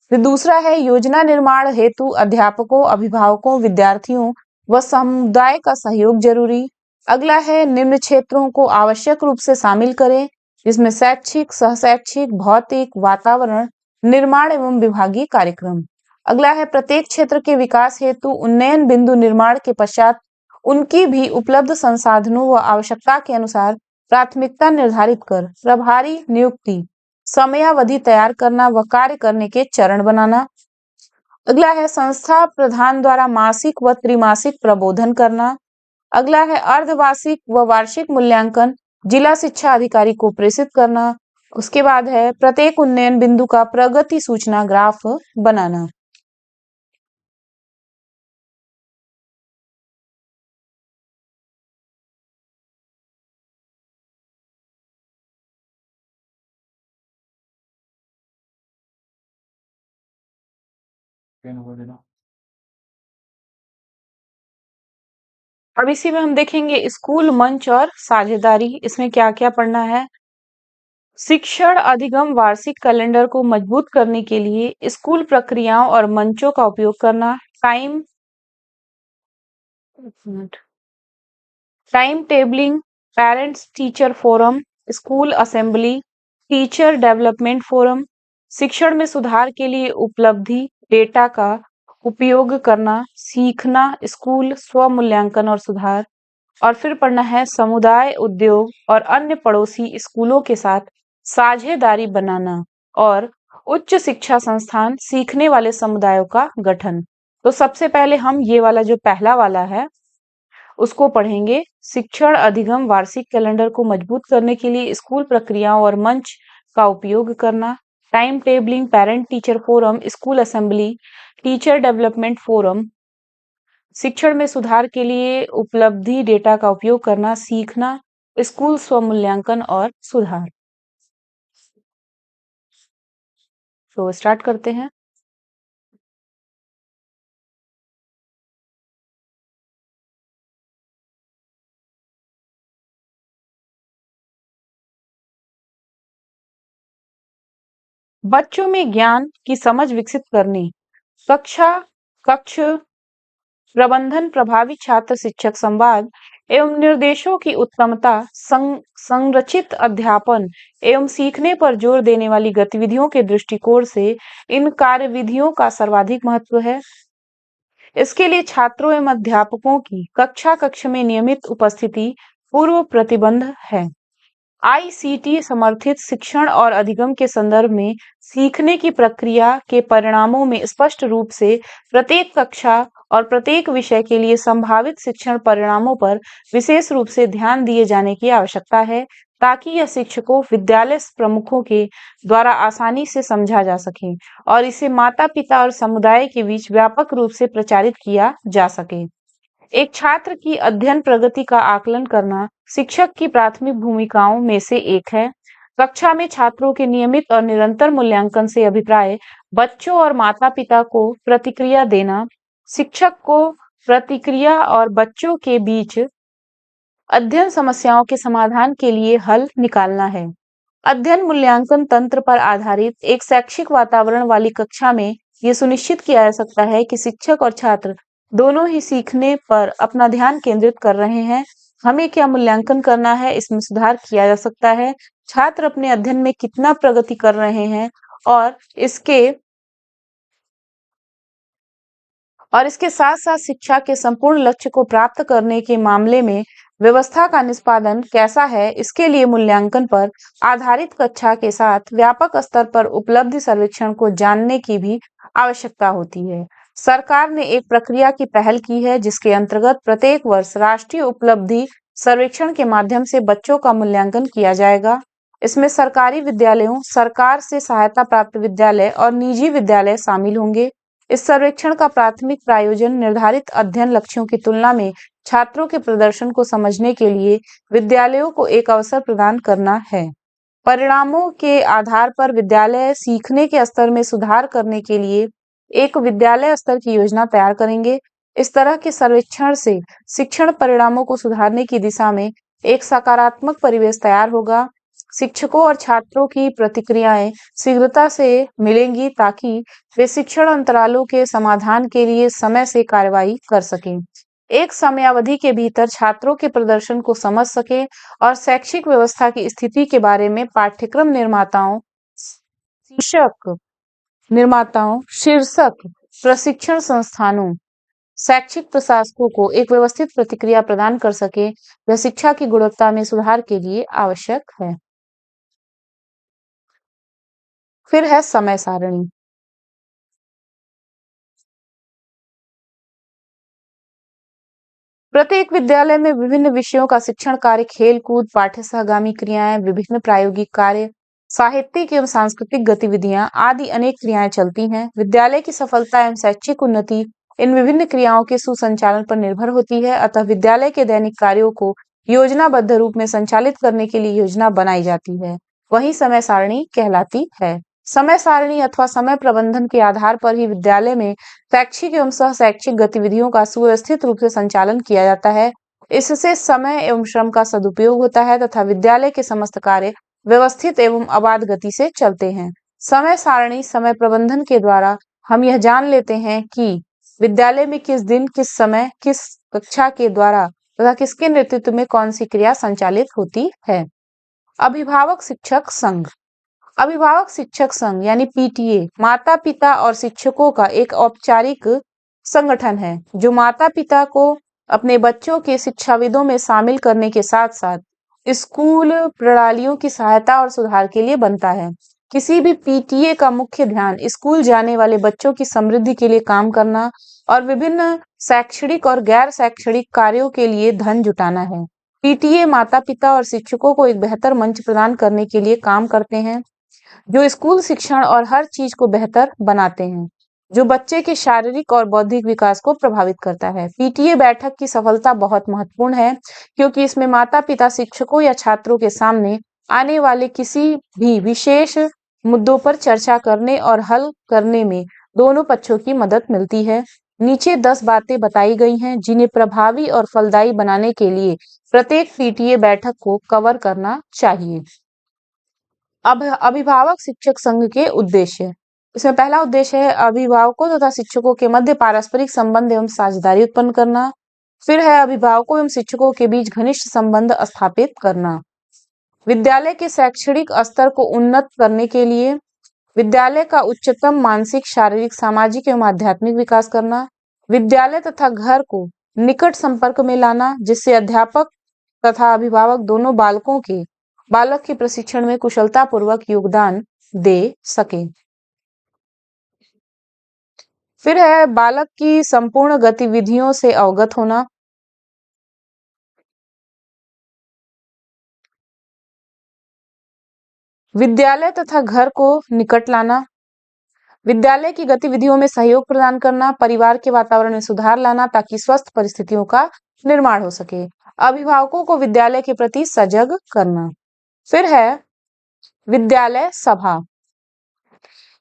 A: फिर दूसरा है योजना निर्माण हेतु अध्यापकों, अभिभावकों, विद्यार्थियों व समुदाय का सहयोग जरूरी। अगला है निम्न क्षेत्रों को आवश्यक रूप से शामिल करें, जिसमें शैक्षिक, सहशैक्षिक, भौतिक, वातावरण, निर्माण एवं विभागीय कार्यक्रम। अगला है प्रत्येक क्षेत्र के विकास हेतु उन्नयन बिंदु निर्माण के पश्चात उनकी भी उपलब्ध संसाधनों व आवश्यकता के अनुसार प्राथमिकता निर्धारित कर प्रभारी नियुक्ति, समयावधि तैयार करना व कार्य करने के चरण बनाना। अगला है संस्था प्रधान द्वारा मासिक व त्रिमासिक प्रबोधन करना। अगला है अर्धवार्षिक व वार्षिक मूल्यांकन जिला शिक्षा अधिकारी को प्रेषित करना। उसके बाद है प्रत्येक उन्नयन बिंदु का प्रगति सूचना ग्राफ बनाना। अब इसी में हम देखेंगे स्कूल मंच और साझेदारी। इसमें क्या क्या पढ़ना है। शिक्षण अधिगम वार्षिक कैलेंडर को मजबूत करने के लिए स्कूल प्रक्रियाओं और मंचों का उपयोग करना। Time tabling, parents teacher forum, school assembly, teacher development forum, शिक्षण में सुधार के लिए उपलब्धि डेटा का उपयोग करना, सीखना, स्कूल स्व मूल्यांकन और सुधार। और फिर पढ़ना है समुदाय, उद्योग और अन्य पड़ोसी स्कूलों के साथ साझेदारी बनाना और उच्च शिक्षा संस्थान सीखने वाले समुदायों का गठन। तो सबसे पहले हम ये वाला जो पहला वाला है उसको पढ़ेंगे। शिक्षण अधिगम वार्षिक कैलेंडर को मजबूत करने के लिए स्कूल प्रक्रियाओं और मंच का उपयोग करना। Time tabling, parent teacher forum, school assembly, teacher development forum, शिक्षण में सुधार के लिए उपलब्धि डेटा का उपयोग करना, सीखना, स्कूल स्वमूल्यांकन और सुधार। तो स्टार्ट करते हैं। बच्चों में ज्ञान की समझ विकसित करनी। कक्ष प्रबंधन, प्रभावी छात्र शिक्षक संवाद एवं निर्देशों की उत्तमता, संरचित अध्यापन एवं सीखने पर जोर देने वाली गतिविधियों के दृष्टिकोण से इन कार्यविधियों का सर्वाधिक महत्व है। इसके लिए छात्रों एवं अध्यापकों की कक्ष में नियमित उपस्थिति पूर्व प्रतिबंध है। आईसीटी समर्थित शिक्षण और अधिगम के संदर्भ में सीखने की प्रक्रिया के परिणामों में स्पष्ट रूप से प्रत्येक कक्षा और प्रत्येक विषय के लिए संभावित शिक्षण परिणामों पर विशेष रूप से ध्यान दिए जाने की आवश्यकता है, ताकि यह शिक्षकों, विद्यालय प्रमुखों के द्वारा आसानी से समझा जा सके और इसे माता-पिता और समुदाय के बीच व्यापक रूप से प्रचारित किया जा सके। एक छात्र की अध्ययन प्रगति का आकलन करना शिक्षक की प्राथमिक भूमिकाओं में से एक है। कक्षा में छात्रों के नियमित और निरंतर मूल्यांकन से अभिप्राय, बच्चों और माता-पिता को प्रतिक्रिया देना, शिक्षक को प्रतिक्रिया और बच्चों के बीच अध्ययन समस्याओं के समाधान के लिए हल निकालना है। अध्ययन मूल्यांकन तंत्र पर आधारित एक शैक्षिक वातावरण वाली कक्षा में ये सुनिश्चित किया जा सकता है कि शिक्षक और छात्र दोनों ही सीखने पर अपना ध्यान केंद्रित कर रहे हैं। हमें क्या मूल्यांकन करना है, इसमें सुधार किया जा सकता है। छात्र अपने अध्ययन में कितना प्रगति कर रहे हैं और इसके साथ-साथ शिक्षा के संपूर्ण लक्ष्य को प्राप्त करने के मामले में व्यवस्था का निष्पादन कैसा है, इसके लिए मूल्यांकन पर आधारित कक्षा के साथ व्यापक स्तर पर उपलब्धि सर्वेक्षण को जानने की भी आवश्यकता होती है। सरकार ने एक प्रक्रिया की पहल की है जिसके अंतर्गत प्रत्येक वर्ष राष्ट्रीय उपलब्धि सर्वेक्षण के माध्यम से बच्चों का मूल्यांकन किया जाएगा। इसमें सरकारी विद्यालयों, सरकार से सहायता प्राप्त विद्यालय और निजी विद्यालय शामिल होंगे। इस सर्वेक्षण का प्राथमिक प्रायोजन निर्धारित अध्ययन लक्ष्यों की तुलना में छात्रों के प्रदर्शन को समझने के लिए विद्यालयों को एक अवसर प्रदान करना है। परिणामों के आधार पर विद्यालय सीखने के स्तर में सुधार करने के लिए एक विद्यालय स्तर की योजना तैयार करेंगे। इस तरह के सर्वेक्षण से शिक्षण परिणामों को सुधारने की दिशा में एक सकारात्मक परिवेश तैयार होगा। शिक्षकों और छात्रों की प्रतिक्रियाएं शीघ्रता से मिलेंगी ताकि वे शिक्षण अंतरालों के समाधान के लिए समय से कार्रवाई कर सकें। एक समयावधि के भीतर छात्रों के प्रदर्शन को समझ सकें और शैक्षिक व्यवस्था की स्थिति के बारे में पाठ्यक्रम शीर्षक प्रशिक्षण संस्थानों, शैक्षिक प्रशासकों को एक व्यवस्थित प्रतिक्रिया प्रदान कर सके, वह शिक्षा की गुणवत्ता में सुधार के लिए आवश्यक है। फिर है समय सारणी। प्रत्येक विद्यालय में विभिन्न विषयों का शिक्षण कार्य, खेल कूद, पाठ्य सहगामी क्रियाएं, विभिन्न प्रायोगिक कार्य, साहित्यिक एवं सांस्कृतिक गतिविधियां आदि अनेक क्रियाएं चलती हैं। विद्यालय की सफलता एवं शैक्षिक उन्नति इन विभिन्न क्रियाओं के सुसंचालन पर निर्भर होती है। अतः विद्यालय के दैनिक कार्यों को योजनाबद्ध रूप में संचालित करने के लिए योजना बनाई जाती है, वही समय सारणी कहलाती है। समय सारणी अथवा समय प्रबंधन के आधार पर ही विद्यालय में शैक्षिक एवं सह शैक्षिक गतिविधियों का सुव्यवस्थित रूप से संचालन किया जाता है। इससे समय एवं श्रम का सदुपयोग होता है तथा विद्यालय के समस्त कार्य व्यवस्थित एवं अबाध गति से चलते हैं। समय सारणी समय प्रबंधन के द्वारा हम यह जान लेते हैं कि विद्यालय में किस दिन, किस समय, किस कक्षा के द्वारा तथा किसके नेतृत्व में कौन सी क्रिया संचालित होती है। अभिभावक शिक्षक संघ। अभिभावक शिक्षक संघ यानी पीटीए माता पिता और शिक्षकों का एक औपचारिक संगठन है जो माता पिता को अपने बच्चों के शिक्षाविदों में शामिल करने के साथ साथ स्कूल प्रणालियों की सहायता और सुधार के लिए बनता है। किसी भी पीटीए का मुख्य ध्यान स्कूल जाने वाले बच्चों की समृद्धि के लिए काम करना और विभिन्न शैक्षणिक और गैर शैक्षणिक कार्यों के लिए धन जुटाना है। पीटीए माता पिता और शिक्षकों को एक बेहतर मंच प्रदान करने के लिए काम करते हैं जो स्कूल शिक्षण और हर चीज को बेहतर बनाते हैं, जो बच्चे के शारीरिक और बौद्धिक विकास को प्रभावित करता है। पीटीए बैठक की सफलता बहुत महत्वपूर्ण है क्योंकि इसमें माता पिता शिक्षकों या छात्रों के सामने आने वाले किसी भी विशेष मुद्दों पर चर्चा करने और हल करने में दोनों पक्षों की मदद मिलती है। नीचे 10 बातें बताई गई हैं जिन्हें प्रभावी और फलदायी बनाने के लिए प्रत्येक पीटीए बैठक को कवर करना चाहिए। अब अभिभावक शिक्षक संघ के उद्देश्य। इसमें पहला उद्देश्य है अभिभावकों तथा शिक्षकों के मध्य पारस्परिक संबंध एवं साझेदारी उत्पन्न करना। फिर है अभिभावकों एवं शिक्षकों के बीच घनिष्ठ संबंध स्थापित करना। विद्यालय के शैक्षणिक स्तर को उन्नत करने के लिए विद्यालय का उच्चतम मानसिक, शारीरिक, सामाजिक एवं आध्यात्मिक विकास करना। विद्यालय तथा घर को निकट संपर्क में लाना जिससे अध्यापक तथा अभिभावक दोनों बालक के प्रशिक्षण में कुशलतापूर्वक योगदान दे सके। फिर है बालक की संपूर्ण गतिविधियों से अवगत होना। विद्यालय तथा घर को निकट लाना। विद्यालय की गतिविधियों में सहयोग प्रदान करना। परिवार के वातावरण में सुधार लाना ताकि स्वस्थ परिस्थितियों का निर्माण हो सके। अभिभावकों को विद्यालय के प्रति सजग करना। फिर है विद्यालय सभा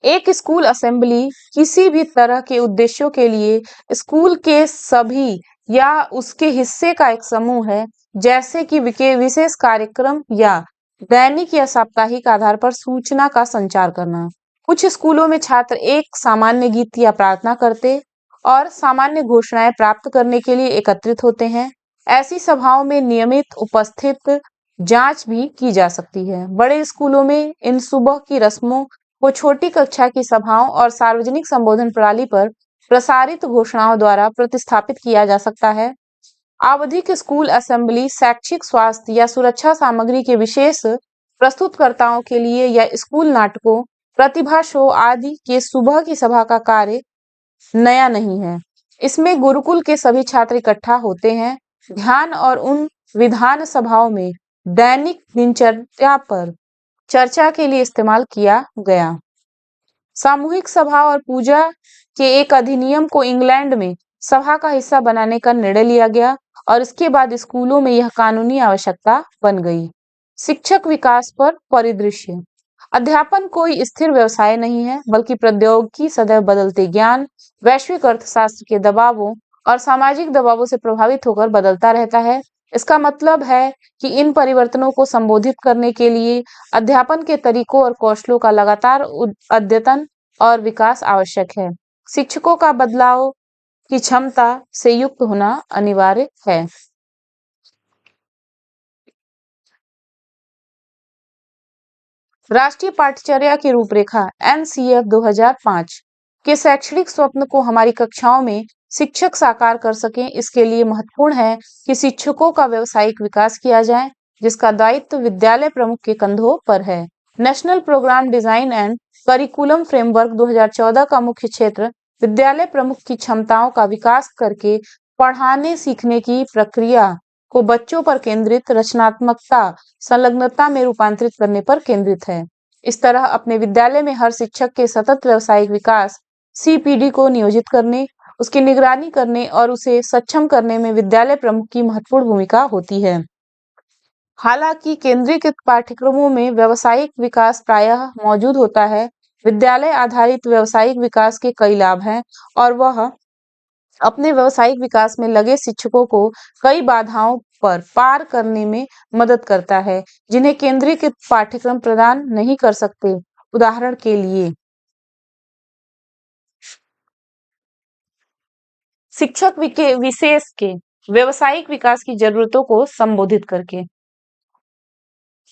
A: एक स्कूल असेंबली किसी भी तरह के उद्देश्यों के लिए स्कूल के सभी या उसके हिस्से का एक समूह है, जैसे कि विशेष कार्यक्रम या दैनिक या साप्ताहिक आधार पर सूचना का संचार करना। कुछ स्कूलों में छात्र एक सामान्य गीत या प्रार्थना करते और सामान्य घोषणाएं प्राप्त करने के लिए एकत्रित होते हैं। ऐसी सभाओं में नियमित उपस्थित जांच भी की जा सकती है। बड़े स्कूलों में इन सुबह की रस्मों को छोटी कक्षा की सभाओं और सार्वजनिक संबोधन प्रणाली पर प्रसारित घोषणाओं द्वारा प्रतिस्थापित किया जा सकता है। आवधिक स्कूल असेंबली शैक्षिक, स्वास्थ्य या सुरक्षा सामग्री के विशेष प्रस्तुतकर्ताओं के लिए या स्कूल नाटकों, प्रतिभा शो आदि के सुबह की सभा का कार्य नया नहीं है। इसमें गुरुकुल के सभी छात्र इकट्ठा होते हैं। ध्यान और उन विधान सभाओं में दैनिक दिनचर्या पर चर्चा के लिए इस्तेमाल किया गया। सामूहिक सभा और पूजा के एक अधिनियम को इंग्लैंड में सभा का हिस्सा बनाने का निर्णय लिया गया और इसके बाद स्कूलों में यह कानूनी आवश्यकता बन गई। शिक्षक विकास पर परिदृश्य अध्यापन कोई स्थिर व्यवसाय नहीं है, बल्कि प्रौद्योगिकी सदैव बदलते ज्ञान, वैश्विक अर्थशास्त्र के दबावों और सामाजिक दबावों से प्रभावित होकर बदलता रहता है। इसका मतलब है कि इन परिवर्तनों को संबोधित करने के लिए अध्यापन के तरीकों और कौशलों का लगातार अद्यतन और विकास आवश्यक है। शिक्षकों का बदलाव की क्षमता से युक्त होना अनिवार्य है। राष्ट्रीय पाठ्यचर्या की रूपरेखा एनसीएफ 2005 के शैक्षणिक स्वप्न को हमारी कक्षाओं में शिक्षक साकार कर सकें, इसके लिए महत्वपूर्ण है कि शिक्षकों का व्यावसायिक विकास किया जाए, जिसका दायित्व विद्यालय प्रमुख के कंधों पर है। National programme design and curriculum framework 2014 का मुख्य क्षेत्र विद्यालय प्रमुख की क्षमताओं का विकास करके पढ़ाने सीखने की प्रक्रिया को बच्चों पर केंद्रित रचनात्मकता संलग्नता में रूपांतरित करने पर केंद्रित है। इस तरह अपने विद्यालय में हर शिक्षक के सतत व्यावसायिक विकास सीपीडी को नियोजित करने, उसकी निगरानी करने और उसे सक्षम करने में विद्यालय प्रमुख की महत्वपूर्ण भूमिका होती है। हालांकि केंद्रीकृत पाठ्यक्रमों में व्यावसायिक विकास प्रायः मौजूद होता है, विद्यालय आधारित व्यावसायिक विकास के कई लाभ हैं और वह अपने व्यावसायिक विकास में लगे शिक्षकों को कई बाधाओं पर पार करने में मदद करता है, जिन्हें केंद्रीकृत पाठ्यक्रम प्रदान नहीं कर सकते। उदाहरण के लिए शिक्षक विशेष के व्यावसायिक विकास की जरूरतों को संबोधित करके।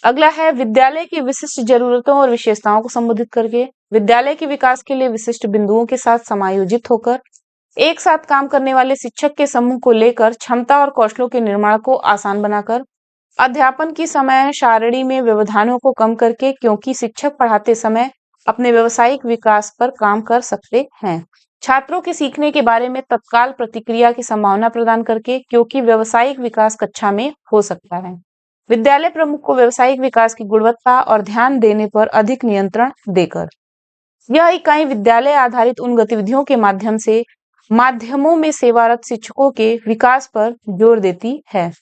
A: अगला है विद्यालय की विशिष्ट जरूरतों और विशेषताओं को संबोधित करके। विद्यालय के विकास के लिए विशिष्ट बिंदुओं के साथ समायोजित होकर एक साथ काम करने वाले शिक्षक के समूह को लेकर क्षमता और कौशलों के निर्माण को आसान बनाकर अध्यापन की समय सारणी में व्यवधानों को कम करके, क्योंकि शिक्षक पढ़ाते समय अपने व्यावसायिक विकास पर काम कर सकते हैं। छात्रों के सीखने के बारे में तत्काल प्रतिक्रिया की संभावना प्रदान करके, क्योंकि व्यावसायिक विकास कक्षा में हो सकता है। विद्यालय प्रमुख को व्यावसायिक विकास की गुणवत्ता और ध्यान देने पर अधिक नियंत्रण देकर यह इकाई विद्यालय आधारित उन गतिविधियों के माध्यमों में सेवारत शिक्षकों के विकास पर जोर देती है।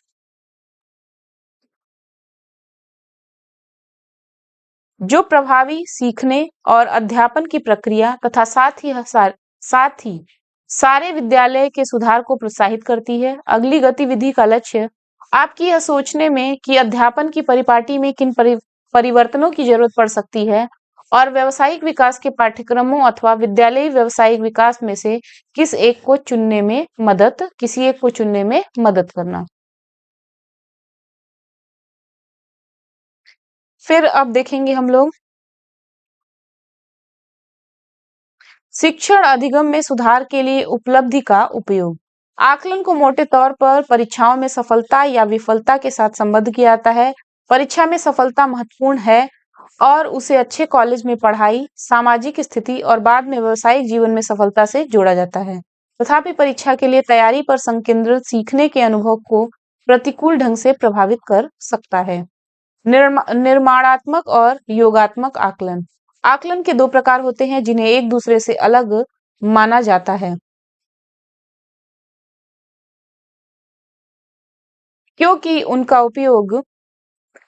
A: जो प्रभावी सीखने और अध्यापन की प्रक्रिया तथा साथ ही सारे विद्यालय के सुधार को प्रोत्साहित करती है। अगली गतिविधि का लक्ष्य आपकी यह सोचने में कि अध्यापन की परिपाटी में किन परिवर्तनों की जरूरत पड़ सकती है और व्यावसायिक विकास के पाठ्यक्रमों अथवा विद्यालयी व्यावसायिक विकास में से किसी एक को चुनने में मदद करना। फिर अब देखेंगे हम लोग शिक्षण अधिगम में सुधार के लिए उपलब्धि का उपयोग। आकलन को मोटे तौर पर परीक्षाओं में सफलता या विफलता के साथ संबद्ध किया जाता है। परीक्षा में सफलता महत्वपूर्ण है और उसे अच्छे कॉलेज में पढ़ाई, सामाजिक स्थिति और बाद में व्यावसायिक जीवन में सफलता से जोड़ा जाता है। तथापि परीक्षा के लिए तैयारी पर संकेंद्रित सीखने के अनुभव को प्रतिकूल ढंग से प्रभावित कर सकता है। निर्माणात्मक और योगात्मक आकलन। आकलन के दो प्रकार होते हैं जिन्हें एक दूसरे से अलग माना जाता है, क्योंकि उनका उपयोग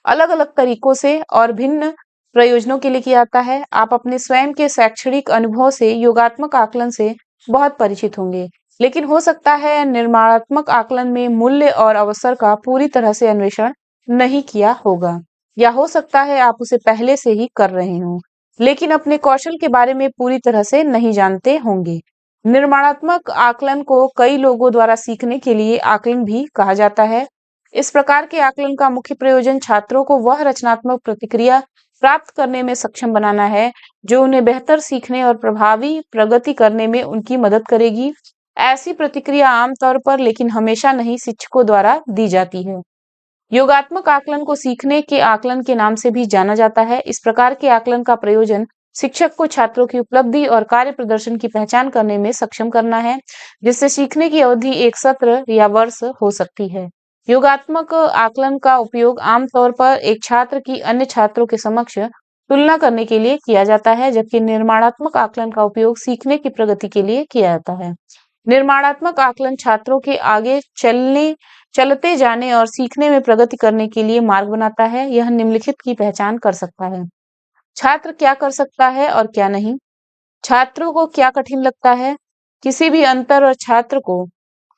A: अलग अलग तरीकों से और भिन्न प्रयोजनों के लिए किया जाता है। आप अपने स्वयं के शैक्षणिक अनुभव से योगात्मक आकलन से बहुत परिचित होंगे, लेकिन हो सकता है निर्माणात्मक आकलन में मूल्य और अवसर का पूरी तरह से अन्वेषण नहीं किया होगा, या हो सकता है आप उसे पहले से ही कर रहे हों, लेकिन अपने कौशल के बारे में पूरी तरह से नहीं जानते होंगे। निर्माणात्मक आकलन को कई लोगों द्वारा सीखने के लिए आकलन भी कहा जाता है। इस प्रकार के आकलन का मुख्य प्रयोजन छात्रों को वह रचनात्मक प्रतिक्रिया प्राप्त करने में सक्षम बनाना है जो उन्हें बेहतर सीखने और प्रभावी प्रगति करने में उनकी मदद करेगी। ऐसी प्रतिक्रिया आमतौर पर, लेकिन हमेशा नहीं, शिक्षकों द्वारा दी जाती है। योगात्मक आकलन को सीखने के आकलन के नाम से भी जाना जाता है। इस प्रकार के आकलन का प्रयोजन शिक्षक को छात्रों की उपलब्धि और कार्य प्रदर्शन की पहचान करने में सक्षम करना है, जिससे सीखने की अवधि एक सत्र या वर्ष हो सकती है। योगात्मक आकलन का उपयोग आमतौर पर एक छात्र की अन्य छात्रों के समक्ष तुलना करने के लिए किया जाता है, जबकि निर्माणात्मक आकलन का उपयोग सीखने की प्रगति के लिए किया जाता है। निर्माणात्मक आकलन छात्रों के आगे चलते जाने और सीखने में प्रगति करने के लिए मार्ग बनाता है। यह निम्नलिखित की पहचान कर सकता है: छात्र क्या कर सकता है और क्या नहीं, छात्रों को क्या कठिन लगता है, किसी भी अंतर और छात्र को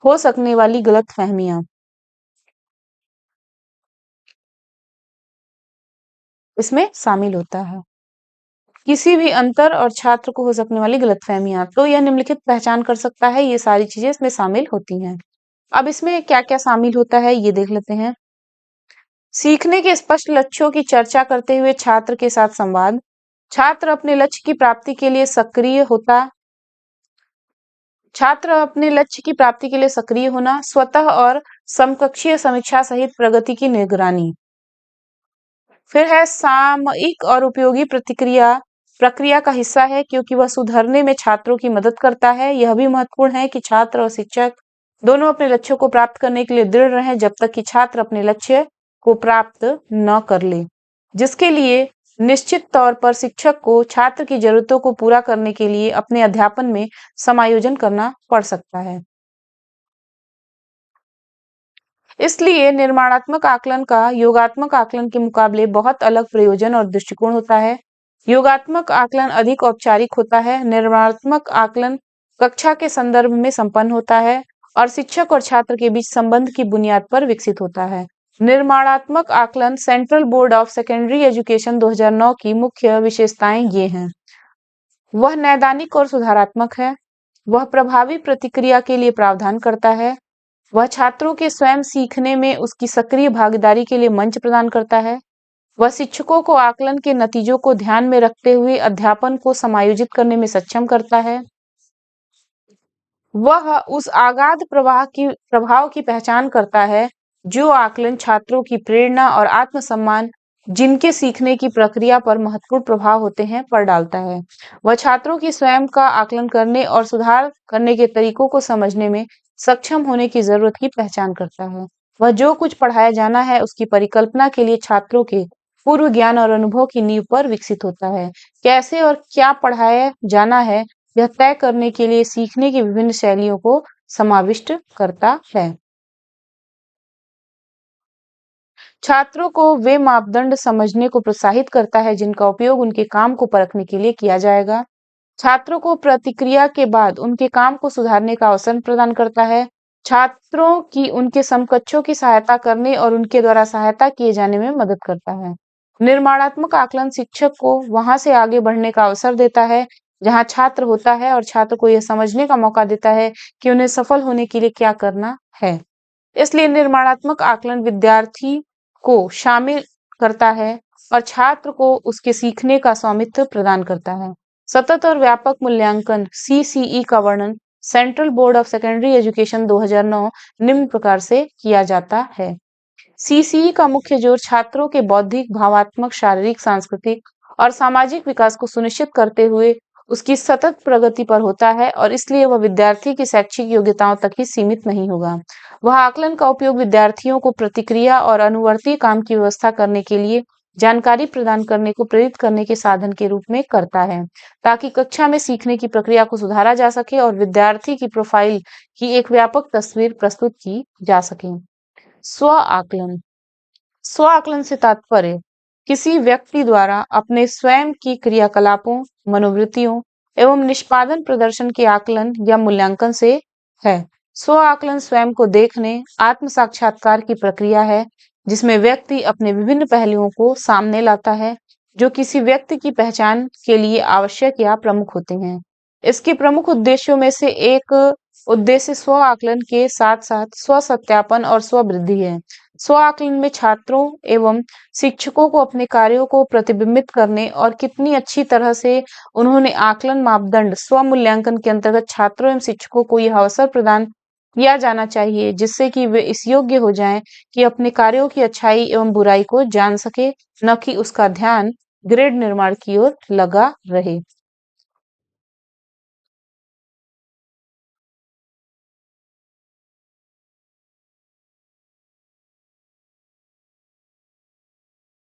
A: हो सकने वाली गलतफहमियां इसमें शामिल होता है। किसी भी अंतर और छात्र को हो सकने वाली गलतफहमियां, तो यह निम्नलिखित पहचान कर सकता है, ये सारी चीजें इसमें शामिल होती हैं। अब इसमें क्या क्या शामिल होता है ये देख लेते हैं। सीखने के स्पष्ट लक्ष्यों की चर्चा करते हुए छात्र के साथ संवाद, छात्र अपने लक्ष्य की प्राप्ति के लिए सक्रिय होता छात्र अपने लक्ष्य की प्राप्ति के लिए सक्रिय होना, स्वतः और समकक्षीय समीक्षा सहित प्रगति की निगरानी। फिर है सामयिक और उपयोगी प्रक्रिया का हिस्सा है, क्योंकि वह सुधरने में छात्रों की मदद करता है। यह भी महत्वपूर्ण है कि छात्र और शिक्षक दोनों अपने लक्ष्यों को प्राप्त करने के लिए दृढ़ रहें जब तक कि छात्र अपने लक्ष्य को प्राप्त न कर ले, जिसके लिए निश्चित तौर पर शिक्षक को छात्र की जरूरतों को पूरा करने के लिए अपने अध्यापन में समायोजन करना पड़ सकता है। इसलिए निर्माणात्मक आकलन का योगात्मक आकलन के मुकाबले बहुत अलग प्रयोजन और दृष्टिकोण होता है। योगात्मक आकलन अधिक औपचारिक होता है, निर्माणात्मक आकलन कक्षा के संदर्भ में संपन्न होता है और शिक्षक और छात्र के बीच संबंध की बुनियाद पर विकसित होता है। निर्माणात्मक आकलन central board of secondary education 2009 की मुख्य विशेषताएं ये हैं: वह नैदानिक और सुधारात्मक है, वह प्रभावी प्रतिक्रिया के लिए प्रावधान करता है, वह छात्रों के स्वयं सीखने में उसकी सक्रिय भागीदारी के लिए मंच प्रदान करता है, वह शिक्षकों को आकलन के नतीजों को ध्यान में रखते हुए अध्यापन को समायोजित करने में सक्षम करता है, वह उस अगाध प्रभाव की पहचान करता है जो आकलन छात्रों की प्रेरणा और आत्मसम्मान, जिनके सीखने की प्रक्रिया पर महत्वपूर्ण प्रभाव होते हैं, पर डालता है। वह छात्रों की स्वयं का आकलन करने और सुधार करने के तरीकों को समझने में सक्षम होने की जरूरत की पहचान करता है। वह जो कुछ पढ़ाया जाना है उसकी परिकल्पना के लिए छात्रों के पूर्व ज्ञान और अनुभव की नींव पर विकसित होता है। कैसे और क्या पढ़ाया जाना है यह तय करने के लिए सीखने की विभिन्न शैलियों को समाविष्ट करता है। छात्रों को वे मापदंड समझने को प्रोत्साहित करता है जिनका उपयोग उनके काम को परखने के लिए किया जाएगा। छात्रों को प्रतिक्रिया के बाद उनके काम को सुधारने का अवसर प्रदान करता है। छात्रों की उनके समकक्षों की सहायता करने और उनके द्वारा सहायता किए जाने में मदद करता है। निर्माणात्मक आकलन शिक्षक को वहां से आगे बढ़ने का अवसर देता है जहां छात्र होता है और छात्र को यह समझने का मौका देता है कि उन्हें सफल होने के लिए क्या करना है। इसलिए निर्माणात्मक आकलन विद्यार्थी को शामिल करता है और छात्र को उसके सीखने का स्वामित्व प्रदान करता है। सतत और व्यापक मूल्यांकन (CCE) का वर्णन central board of secondary education 2009 निम्न प्रकार से किया जाता है। CCE का मुख्य जोर छात्रों के बौद्धिक, भावात्मक, शारीरिक, सांस्कृतिक और सामाजिक विकास को सुनिश्चित करते हुए उसकी सतत प्रगति पर होता है और इसलिए वह विद्यार्थी की शैक्षिक योग्यताओं तक ही सीमित नहीं होगा। वह आकलन का उपयोग विद्यार्थियों को प्रतिक्रिया और अनुवर्ती काम की व्यवस्था करने के लिए जानकारी प्रदान करने को प्रेरित करने के साधन के रूप में करता है, ताकि कक्षा में सीखने की प्रक्रिया को सुधारा जा सके और विद्यार्थी की प्रोफाइल की एक व्यापक तस्वीर प्रस्तुत की जा सके। स्व आकलन से तात्पर्य किसी व्यक्ति द्वारा अपने स्वयं की क्रियाकलापों, मनोवृत्तियों एवं निष्पादन प्रदर्शन के आकलन या मूल्यांकन से है। स्व आकलन स्वयं को देखने, आत्म साक्षात्कार की प्रक्रिया है, जिसमें व्यक्ति अपने विभिन्न पहलुओं को सामने लाता है, जो किसी व्यक्ति की पहचान के लिए आवश्यक या प्रमुख होते हैं। इसके प्रमुख उद्देश्यों में से एक उद्देश्य स्व आकलन के साथ साथ स्व सत्यापन और स्व वृद्धि है। स्व आकलन में छात्रों एवं शिक्षकों को अपने कार्यों को प्रतिबिंबित करने और कितनी अच्छी तरह से उन्होंने आकलन मापदंड स्व मूल्यांकन के अंतर्गत छात्रों एवं शिक्षकों को यह अवसर प्रदान किया जाना चाहिए, जिससे कि वे इस योग्य हो जाएं कि अपने कार्यों की अच्छाई एवं बुराई को जान सके, न कि उसका ध्यान ग्रेड निर्माण की ओर लगा रहे।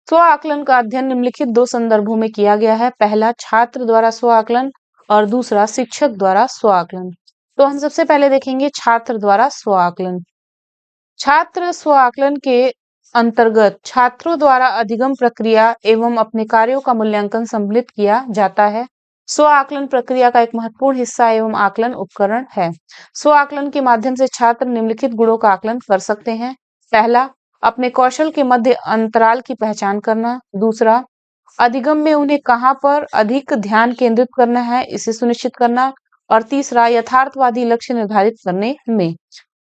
A: स्व आकलन का अध्ययन निम्नलिखित दो संदर्भों में किया गया है। पहला, छात्र द्वारा स्व आकलन और दूसरा, शिक्षक द्वारा स्व आकलन। तो हम सबसे पहले देखेंगे छात्र द्वारा स्व आकलन। छात्र स्व आकलन के अंतर्गत छात्रों द्वारा अधिगम प्रक्रिया एवं अपने कार्यों का मूल्यांकन सम्मिलित किया जाता है। स्व आकलन प्रक्रिया का एक महत्वपूर्ण हिस्सा एवं आकलन उपकरण है। स्व आकलन के माध्यम से छात्र निम्नलिखित गुणों का आकलन कर सकते हैं। पहला, अपने कौशल के मध्य अंतराल की पहचान करना। दूसरा, अधिगम में उन्हें कहाँ पर अधिक ध्यान केंद्रित करना है, इसे सुनिश्चित करना। और तीसरा, यथार्थवादी लक्ष्य निर्धारित करने में।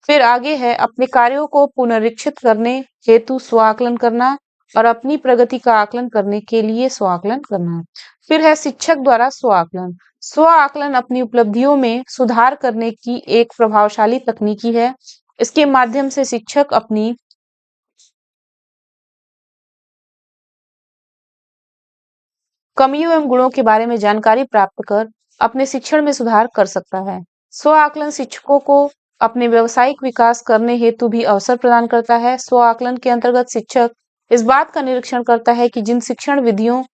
A: फिर आगे है, अपने कार्यों को पुनरीक्षित करने हेतु स्व आकलन करना और अपनी प्रगति का आकलन करने के लिए स्व आकलन करना। फिर है शिक्षक द्वारा स्व आकलन। स्व आकलन अपनी उपलब्धियों में सुधार करने की एक प्रभावशाली तकनीकी है। इसके माध्यम से शिक्षक अपनी कमियों एवं गुणों के बारे में जानकारी प्राप्त कर अपने शिक्षण में सुधार कर सकता है। स्व आकलन शिक्षकों को अपने व्यावसायिक विकास करने हेतु भी अवसर प्रदान करता है। स्व आकलन के अंतर्गत शिक्षक इस बात का निरीक्षण करता है कि जिन शिक्षण विधियों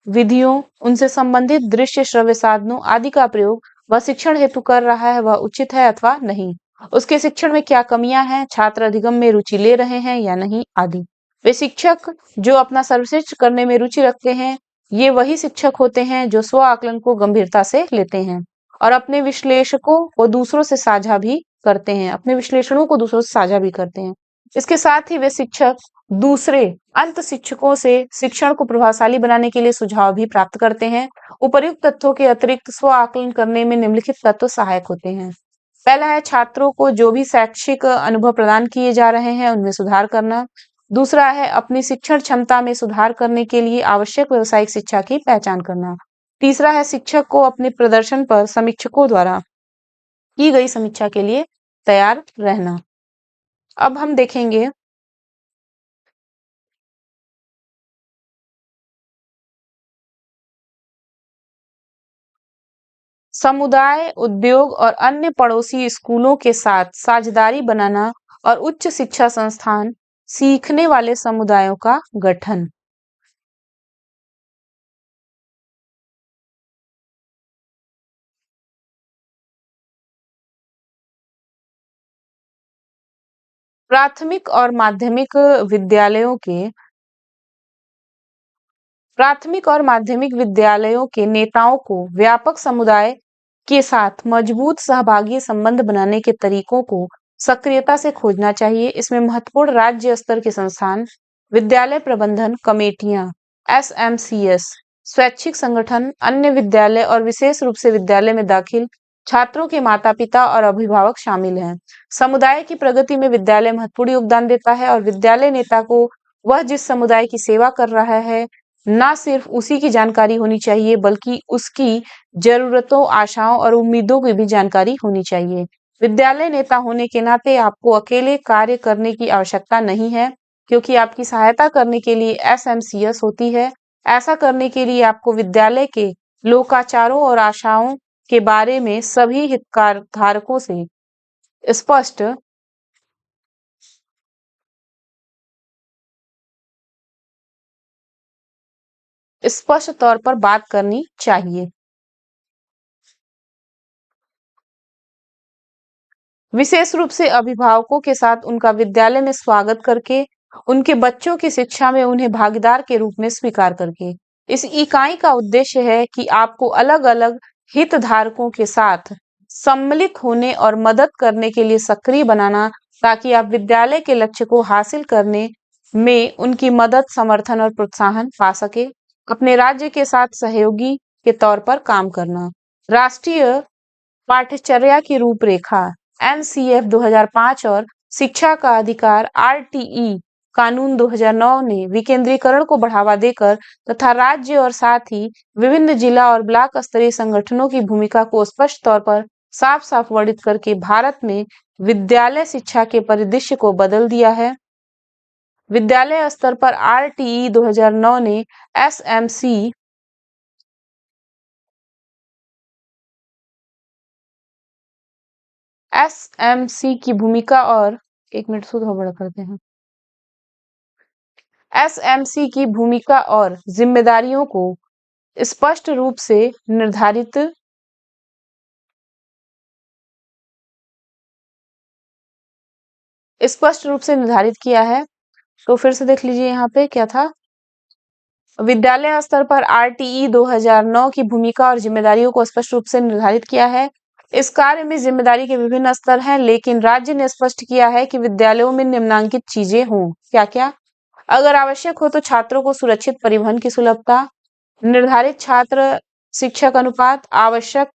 A: विधियों उनसे संबंधित दृश्य श्रव्य साधनों आदि का प्रयोग वह शिक्षण हेतु कर रहा है, वह उचित है अथवा नहीं। उसके शिक्षण में क्या कमियां हैं, छात्र अधिगम में रुचि ले रहे हैं या नहीं, आदि। वे शिक्षक जो अपना सर्वश्रेष्ठ करने में रुचि रखते हैं, ये वही शिक्षक होते हैं जो स्व आकलन को गंभीरता से लेते हैं और अपने विश्लेषकों को दूसरों से साझा भी करते हैं, अपने विश्लेषणों को दूसरों से साझा भी करते हैं। इसके साथ ही वे शिक्षक दूसरे अंत शिक्षकों से शिक्षण को प्रभावशाली बनाने के लिए सुझाव भी प्राप्त करते हैं। उपर्युक्त तथ्यों के अतिरिक्त स्व आकलन करने में निम्नलिखित तत्व सहायक होते हैं। पहला है, छात्रों को जो भी शैक्षिक अनुभव प्रदान किए जा रहे हैं उनमें सुधार करना। दूसरा है, अपनी शिक्षण क्षमता में सुधार करने के लिए आवश्यक व्यावसायिक शिक्षा की पहचान करना। तीसरा है, शिक्षक को अपने प्रदर्शन पर समीक्षकों द्वारा की गई समीक्षा के लिए तैयार रहना। अब हम देखेंगे समुदाय, उद्योग और अन्य पड़ोसी स्कूलों के साथ साझेदारी बनाना और उच्च शिक्षा संस्थान, सीखने वाले समुदायों का गठन। प्राथमिक और माध्यमिक विद्यालयों के प्राथमिक और माध्यमिक विद्यालयों के नेताओं को व्यापक समुदाय के साथ मजबूत सहभागी संबंध बनाने के तरीकों को सक्रियता से खोजना चाहिए। इसमें महत्वपूर्ण राज्य स्तर के संस्थान, विद्यालय प्रबंधन कमेटियां, एसएमसीएस, स्वैच्छिक संगठन, अन्य विद्यालय और विशेष रूप से विद्यालय में दाखिल छात्रों के माता-पिता और अभिभावक शामिल हैं। समुदाय की प्रगति में विद्यालय महत्वपूर्ण योगदान देता है और विद्यालय नेता को वह जिस समुदाय की सेवा कर रहा है, ना सिर्फ उसी की जानकारी होनी चाहिए बल्कि उसकी जरूरतों, आशाओं और उम्मीदों की भी जानकारी होनी चाहिए। विद्यालय नेता होने के नाते आपको अकेले कार्य करने की आवश्यकता नहीं है, क्योंकि आपकी सहायता करने के लिए एसएमसीएस होती है। ऐसा करने के लिए आपको विद्यालय के लोकाचारों और आशाओं के बारे में सभी हितधारकों से स्पष्ट स्पष्ट तौर पर बात करनी चाहिए। विशेष रूप से अभिभावकों के साथ उनका विद्यालय में स्वागत करके उनके बच्चों की शिक्षा में उन्हें भागीदार के रूप में स्वीकार करके। इस इकाई का उद्देश्य है कि आपको अलग-अलग हितधारकों के साथ सम्मिलित होने और मदद करने के लिए सक्रिय बनाना, ताकि आप विद्यालय के लक्ष्य को हासिल करने में उनकी मदद, समर्थन और प्रोत्साहन पा सके। अपने राज्य के साथ सहयोगी के तौर पर काम करना। राष्ट्रीय पाठ्यचर्या की रूपरेखा एनसीएफ 2005 और शिक्षा का अधिकार आरटीई कानून 2009 ने विकेंद्रीकरण को बढ़ावा देकर तथा राज्य और साथ ही विभिन्न जिला और ब्लॉक स्तरीय संगठनों की भूमिका को स्पष्ट तौर पर साफ-साफ वर्णित करके भारत में विद्यालय शिक्षा के परिदृश्य को बदल दिया है। विद्यालय स्तर पर आरटीई 2009 ने एसएमसी की भूमिका और एक मिनट शुद्ध बड़ा करते हैं। एसएमसी की भूमिका और जिम्मेदारियों को स्पष्ट रूप से निर्धारित किया है। तो फिर से देख लीजिए यहाँ पे क्या था। विद्यालय स्तर पर आरटीई 2009 की भूमिका और जिम्मेदारियों को स्पष्ट रूप से निर्धारित किया है। इस कार्य में जिम्मेदारी के विभिन्न स्तर हैं, लेकिन राज्य ने स्पष्ट किया है कि विद्यालयों में निम्नलिखित चीजें हों। क्या क्या? अगर आवश्यक हो तो छात्रों को सुरक्षित परिवहन की सुलभता, निर्धारित छात्र शिक्षक अनुपात, आवश्यक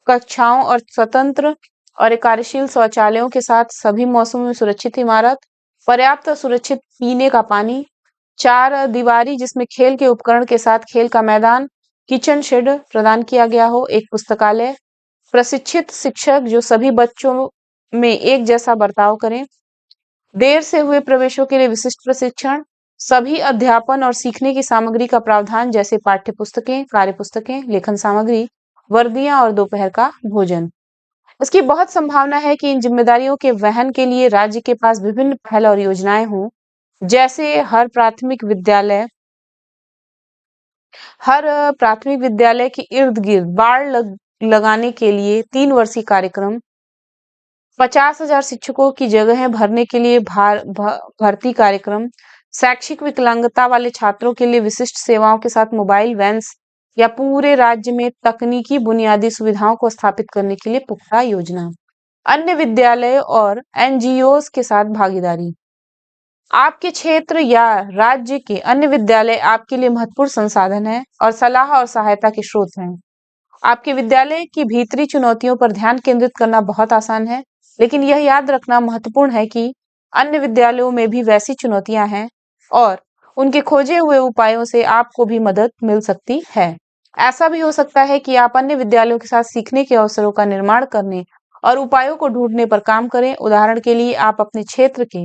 A: कक्षाओं और स्वतंत्र और कार्यशील शौचालयों के साथ सभी मौसमों में सुरक्षित इमारत, पर्याप्त सुरक्षित पीने का पानी, 4 दीवारी जिसमें खेल के उपकरण के साथ खेल का मैदान, किचन शेड प्रदान किया गया हो, एक पुस्तकालय, प्रशिक्षित शिक्षक जो सभी बच्चों में एक जैसा बर्ताव करें, देर से हुए प्रवेशों के लिए विशिष्ट प्रशिक्षण, सभी अध्यापन और सीखने की सामग्री का प्रावधान जैसे पाठ्य पुस्तकें, कार्य पुस्तकें, लेखन सामग्री, वर्दियां और दोपहर का भोजन। इसकी बहुत संभावना है कि इन जिम्मेदारियों के वहन के लिए राज्य के पास विभिन्न पहल और योजनाएं हों, जैसे हर प्राथमिक विद्यालय के इर्द गिर्द बाड़ लगाने के लिए 3 वर्षीय कार्यक्रम, 50,000 शिक्षकों की जगहें भरने के लिए भर्ती कार्यक्रम, शैक्षिक विकलांगता वाले छात्रों के लिए विशिष्ट सेवाओं के साथ मोबाइल वैन्स या पूरे राज्य में तकनीकी बुनियादी सुविधाओं को स्थापित करने के लिए पुख्ता योजना। अन्य विद्यालय और एनजीओज के साथ भागीदारी। आपके क्षेत्र या राज्य के अन्य विद्यालय आपके लिए महत्वपूर्ण संसाधन हैं और सलाह और सहायता के स्रोत हैं। आपके विद्यालय की भीतरी चुनौतियों पर ध्यान केंद्रित करना बहुत आसान है, लेकिन यह याद रखना महत्वपूर्ण है कि अन्य विद्यालयों में भी वैसी चुनौतियां हैं और उनके खोजे हुए उपायों से आपको भी मदद मिल सकती है। ऐसा भी हो सकता है कि आप अन्य विद्यालयों के साथ सीखने के अवसरों का निर्माण करने और उपायों को ढूंढने पर काम करें। उदाहरण के लिए, आप अपने क्षेत्र के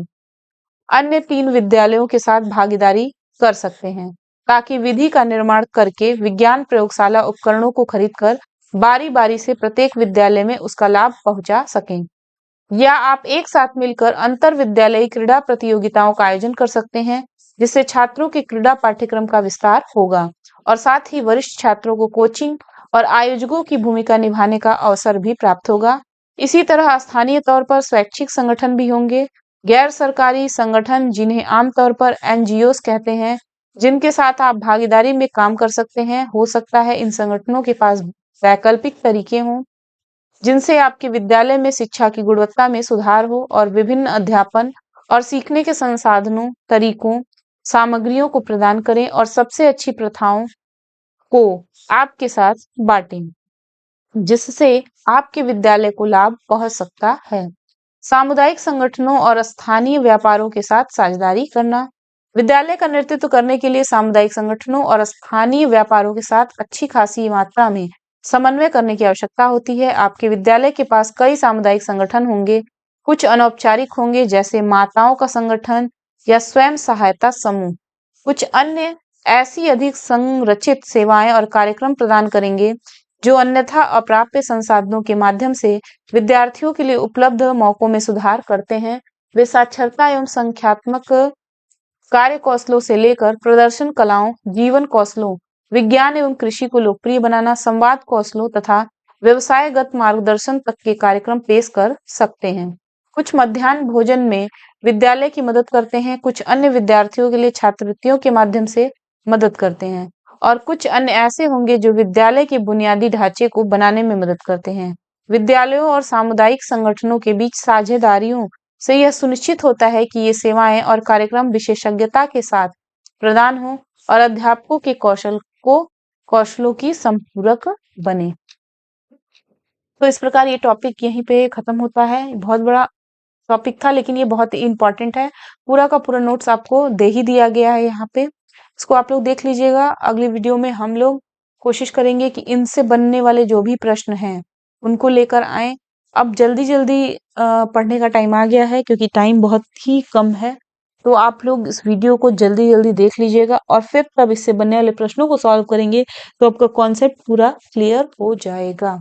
A: अन्य 3 विद्यालयों के साथ भागीदारी कर सकते हैं, ताकि विधि का निर्माण करके विज्ञान प्रयोगशाला उपकरणों को खरीदकर बारी-बारी से प्रत्येक विद्यालय में उसका लाभ पहुंचा सकें। या आप एक साथ मिलकर अंतर विद्यालयी क्रीड़ा प्रतियोगिताओं का आयोजन कर सकते हैं, जिससे छात्रों के क्रीड़ा पाठ्यक्रम का विस्तार होगा और साथ ही वरिष्ठ छात्रों को कोचिंग और आयोजकों की भूमिका निभाने का अवसर भी प्राप्त होगा। इसी तरह स्थानीय तौर पर स्वैच्छिक संगठन भी होंगे, गैर सरकारी संगठन जिन्हें आमतौर पर एनजीओस कहते हैं, जिनके साथ आप भागीदारी में काम कर सकते हैं। हो सकता है इन संगठनों के पास वैकल्पिक तरीके हों, जिनसे आपके विद्यालय में शिक्षा की गुणवत्ता में सुधार हो और विभिन्न अध्यापन और सीखने के संसाधनों, तरीकों, सामग्रियों को प्रदान करें और सबसे अच्छी प्रथाओं को आपके साथ बांटें, जिससे आपके विद्यालय को लाभ पहुंच सकता है। सामुदायिक संगठनों और स्थानीय व्यापारों के साथ साझेदारी करना। विद्यालय का नेतृत्व करने के लिए सामुदायिक संगठनों और स्थानीय व्यापारों के साथ अच्छी खासी मात्रा में समन्वय करने की आवश्यकता होती है। आपके विद्यालय के पास कई सामुदायिक संगठन होंगे, कुछ अनौपचारिक होंगे जैसे माताओं का संगठन या स्वयं सहायता समूह, कुछ अन्य ऐसी अधिक संरचित सेवाएं और कार्यक्रम प्रदान करेंगे जो अन्यथा अप्राप्य संसाधनों के माध्यम से विद्यार्थियों के लिए उपलब्ध मौकों में सुधार करते हैं। वे साक्षरता एवं संख्यात्मक कार्य कौशलों से लेकर प्रदर्शन कलाओं, जीवन कौशलों, विज्ञान एवं कृषि को लोकप्रिय बनाना, संवाद कौशलों तथा व्यवसायगत मार्गदर्शन तक के कार्यक्रम पेश कर सकते हैं। कुछ मध्याह्न भोजन में विद्यालय की मदद करते हैं, कुछ अन्य विद्यार्थियों के लिए छात्रवृत्तियों के माध्यम से मदद करते हैं और कुछ अन्य ऐसे होंगे जो विद्यालय के बुनियादी ढांचे को बनाने में मदद करते हैं। विद्यालयों और सामुदायिक संगठनों के बीच साझेदारियों से यह सुनिश्चित होता है कि ये सेवाएं और कार्यक्रम विशेषज्ञता के साथ प्रदान हो और अध्यापकों के कौशलों की संपूरक बने। तो इस प्रकार ये टॉपिक यहीं पे खत्म होता है। बहुत बड़ा टॉपिक था लेकिन ये बहुत ही इम्पोर्टेंट है। पूरा का पूरा नोट्स आपको दे ही दिया गया है यहाँ पे। इसको आप लोग देख लीजिएगा। अगली वीडियो में हम लोग कोशिश करेंगे कि इनसे बनने वाले जो भी प्रश्न हैं उनको लेकर आए। अब जल्दी-जल्दी पढ़ने का टाइम आ गया है क्योंकि टाइम बहुत ही कम है। तो आप लोग इस वीडियो को जल्दी-जल्दी देख लीजिएगा और फिर तब इससे बनने वाले प्रश्नों को सॉल्व करेंगे तो आपका कॉन्सेप्ट पूरा क्लियर हो जाएगा।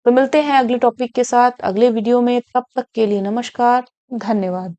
A: तो मिलते हैं अगले टॉपिक के साथ अगले वीडियो में। तब तक के लिए नमस्कार, धन्यवाद।